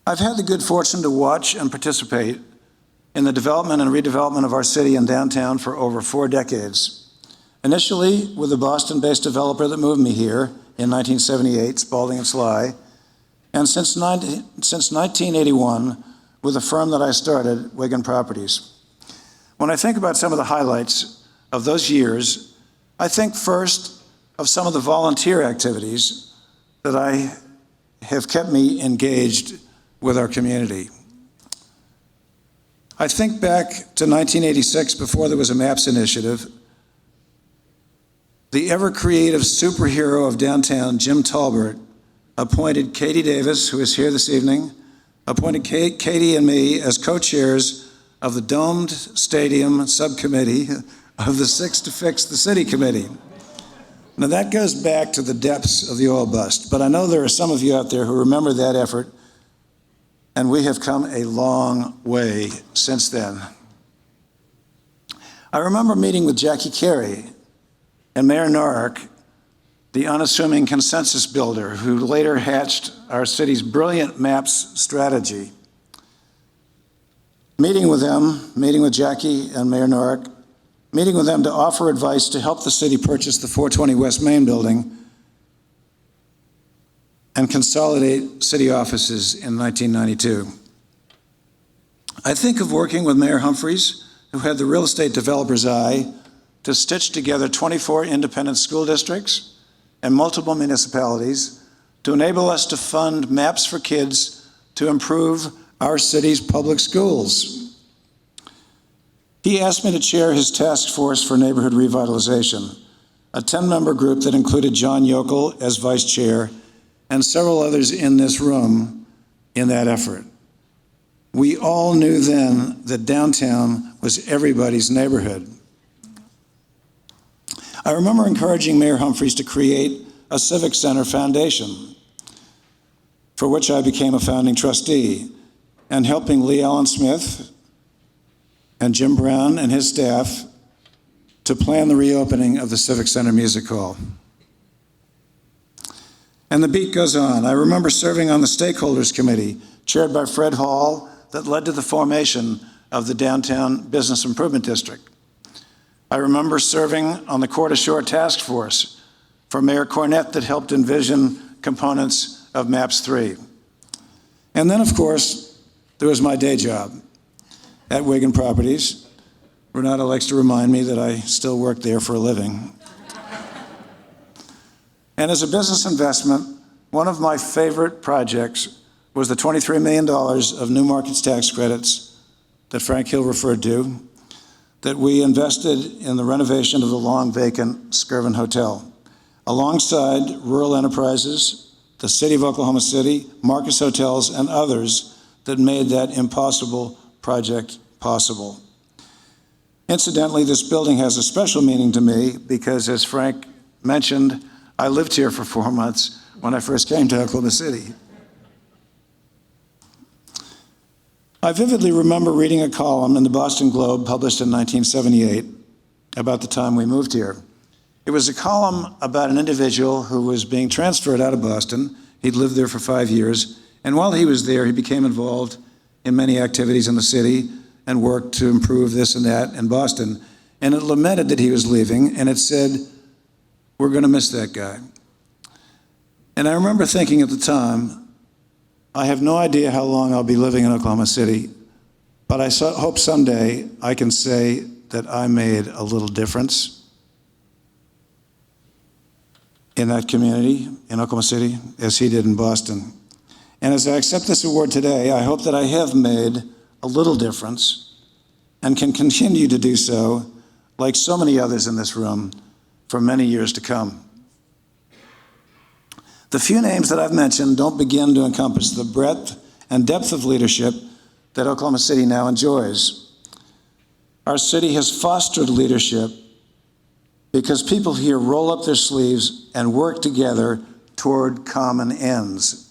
S17: I've had the good fortune to watch and participate in the development and redevelopment of our city and downtown for over 4 decades. Initially with a Boston-based developer that moved me here in 1978, Spalding and Sly, and since 1981 with a firm that I started, Wiggin Properties. When I think about some of the highlights of those years, I think first of some of the volunteer activities that have kept me engaged with our community. I think back to 1986, before there was a MAPS initiative. The ever-creative superhero of downtown, Jim Talbert, appointed Katie Davis, who is here this evening, appointed Katie and me as co-chairs of the Domed Stadium Subcommittee of the Six to Fix the City Committee. Now that goes back to the depths of the oil bust, but I know there are some of you out there who remember that effort, and we have come a long way since then. I remember meeting with Jackie Carey and Mayor Norick, the unassuming consensus builder who later hatched our city's brilliant MAPS strategy. Meeting with Jackie and Mayor Norick, meeting with them to offer advice to help the city purchase the 420 West Main building and consolidate city offices in 1992. I think of working with Mayor Humphreys, who had the real estate developer's eye to stitch together 24 independent school districts and multiple municipalities to enable us to fund MAPS for Kids to improve our city's public schools. He asked me to chair his task force for neighborhood revitalization, a 10-member group that included John Yokel as vice chair and several others in this room in that effort. We all knew then that downtown was everybody's neighborhood. I remember encouraging Mayor Humphreys to create a civic center foundation, for which I became a founding trustee, and helping Lee Allen Smith and Jim Brown and his staff to plan the reopening of the Civic Center Music Hall. And the beat goes on. I remember serving on the Stakeholders Committee, chaired by Fred Hall, that led to the formation of the Downtown Business Improvement District. I remember serving on the Court Ashore Task Force for Mayor Cornett that helped envision components of MAPS 3. And then, of course, there was my day job at Wiggin Properties. Renata likes to remind me that I still work there for a living. And as a business investment, one of my favorite projects was the $23 million of new markets tax credits that Frank Hill referred to, that we invested in the renovation of the long vacant Skirvin Hotel, alongside rural enterprises, the City of Oklahoma City, Marcus Hotels, and others that made that impossible project possible. Incidentally, this building has a special meaning to me because, as Frank mentioned, I lived here for 4 months when I first came to Oklahoma City. I vividly remember reading a column in the Boston Globe published in 1978 about the time we moved here. It was a column about an individual who was being transferred out of Boston. He'd lived there for 5 years, and while he was there, he became involved in many activities in the city and worked to improve this and that in Boston. And it lamented that he was leaving, and it said, "We're going to miss that guy." And I remember thinking at the time, I have no idea how long I'll be living in Oklahoma City, but I hope someday I can say that I made a little difference in that community in Oklahoma City as he did in Boston. And as I accept this award today, I hope that I have made a little difference and can continue to do so, like so many others in this room, for many years to come. The few names that I've mentioned don't begin to encompass the breadth and depth of leadership that Oklahoma City now enjoys. Our city has fostered leadership because people here roll up their sleeves and work together toward common ends.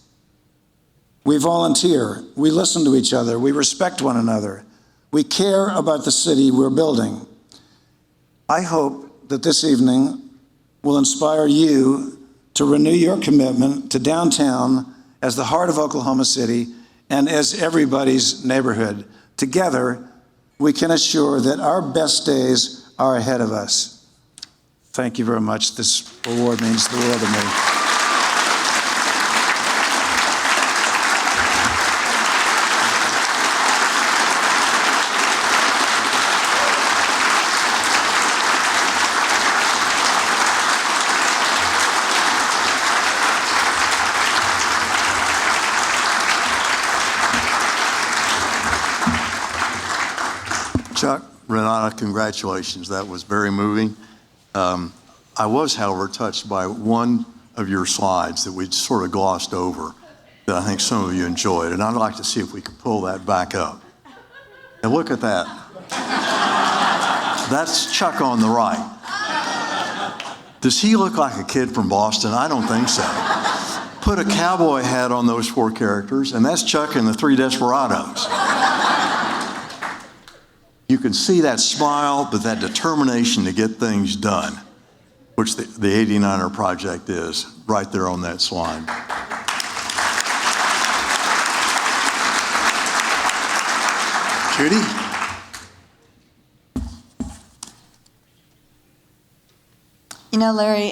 S17: We volunteer, we listen to each other, we respect one another, we care about the city we're building. I hope that this evening will inspire you to renew your commitment to downtown as the heart of Oklahoma City and as everybody's neighborhood. Together, we can assure that our best days are ahead of us. Thank you very much. This award means the world to me.
S1: Chuck, Renata, congratulations. That was very moving. I was, however, touched by one of your slides that we sort of glossed over that I think some of you enjoyed, and I'd like to see if we could pull that back up. And look at that. That's Chuck on the right. Does he look like a kid from Boston? I don't think so. Put a cowboy hat on those 4 characters, and that's Chuck and the 3 Desperados. You can see that smile, but that determination to get things done, which the 89er project is, right there on that slide. Judy?
S2: You know, Larry,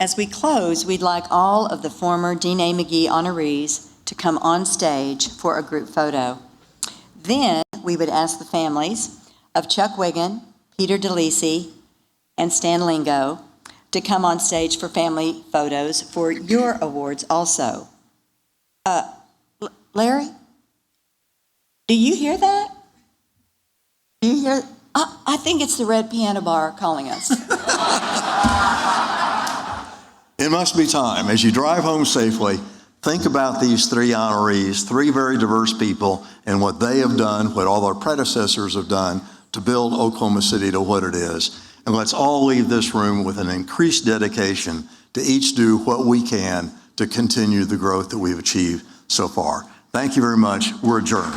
S2: as we close, we'd like all of the former Dean A. McGee honorees to come on stage for a group photo. Then we would ask the families of Chuck Wiggin, Peter Dolese, and Stan Lingo to come on stage for family photos for your awards also. Larry, do you hear that? Do you hear? I think it's the Red Piano Bar calling us.
S1: It must be time. As you drive home safely, think about these 3 honorees, 3 very diverse people, and what they have done, what all their predecessors have done to build Oklahoma City to what it is. And let's all leave this room with an increased dedication to each do what we can to continue the growth that we've achieved so far. Thank you very much. We're adjourned.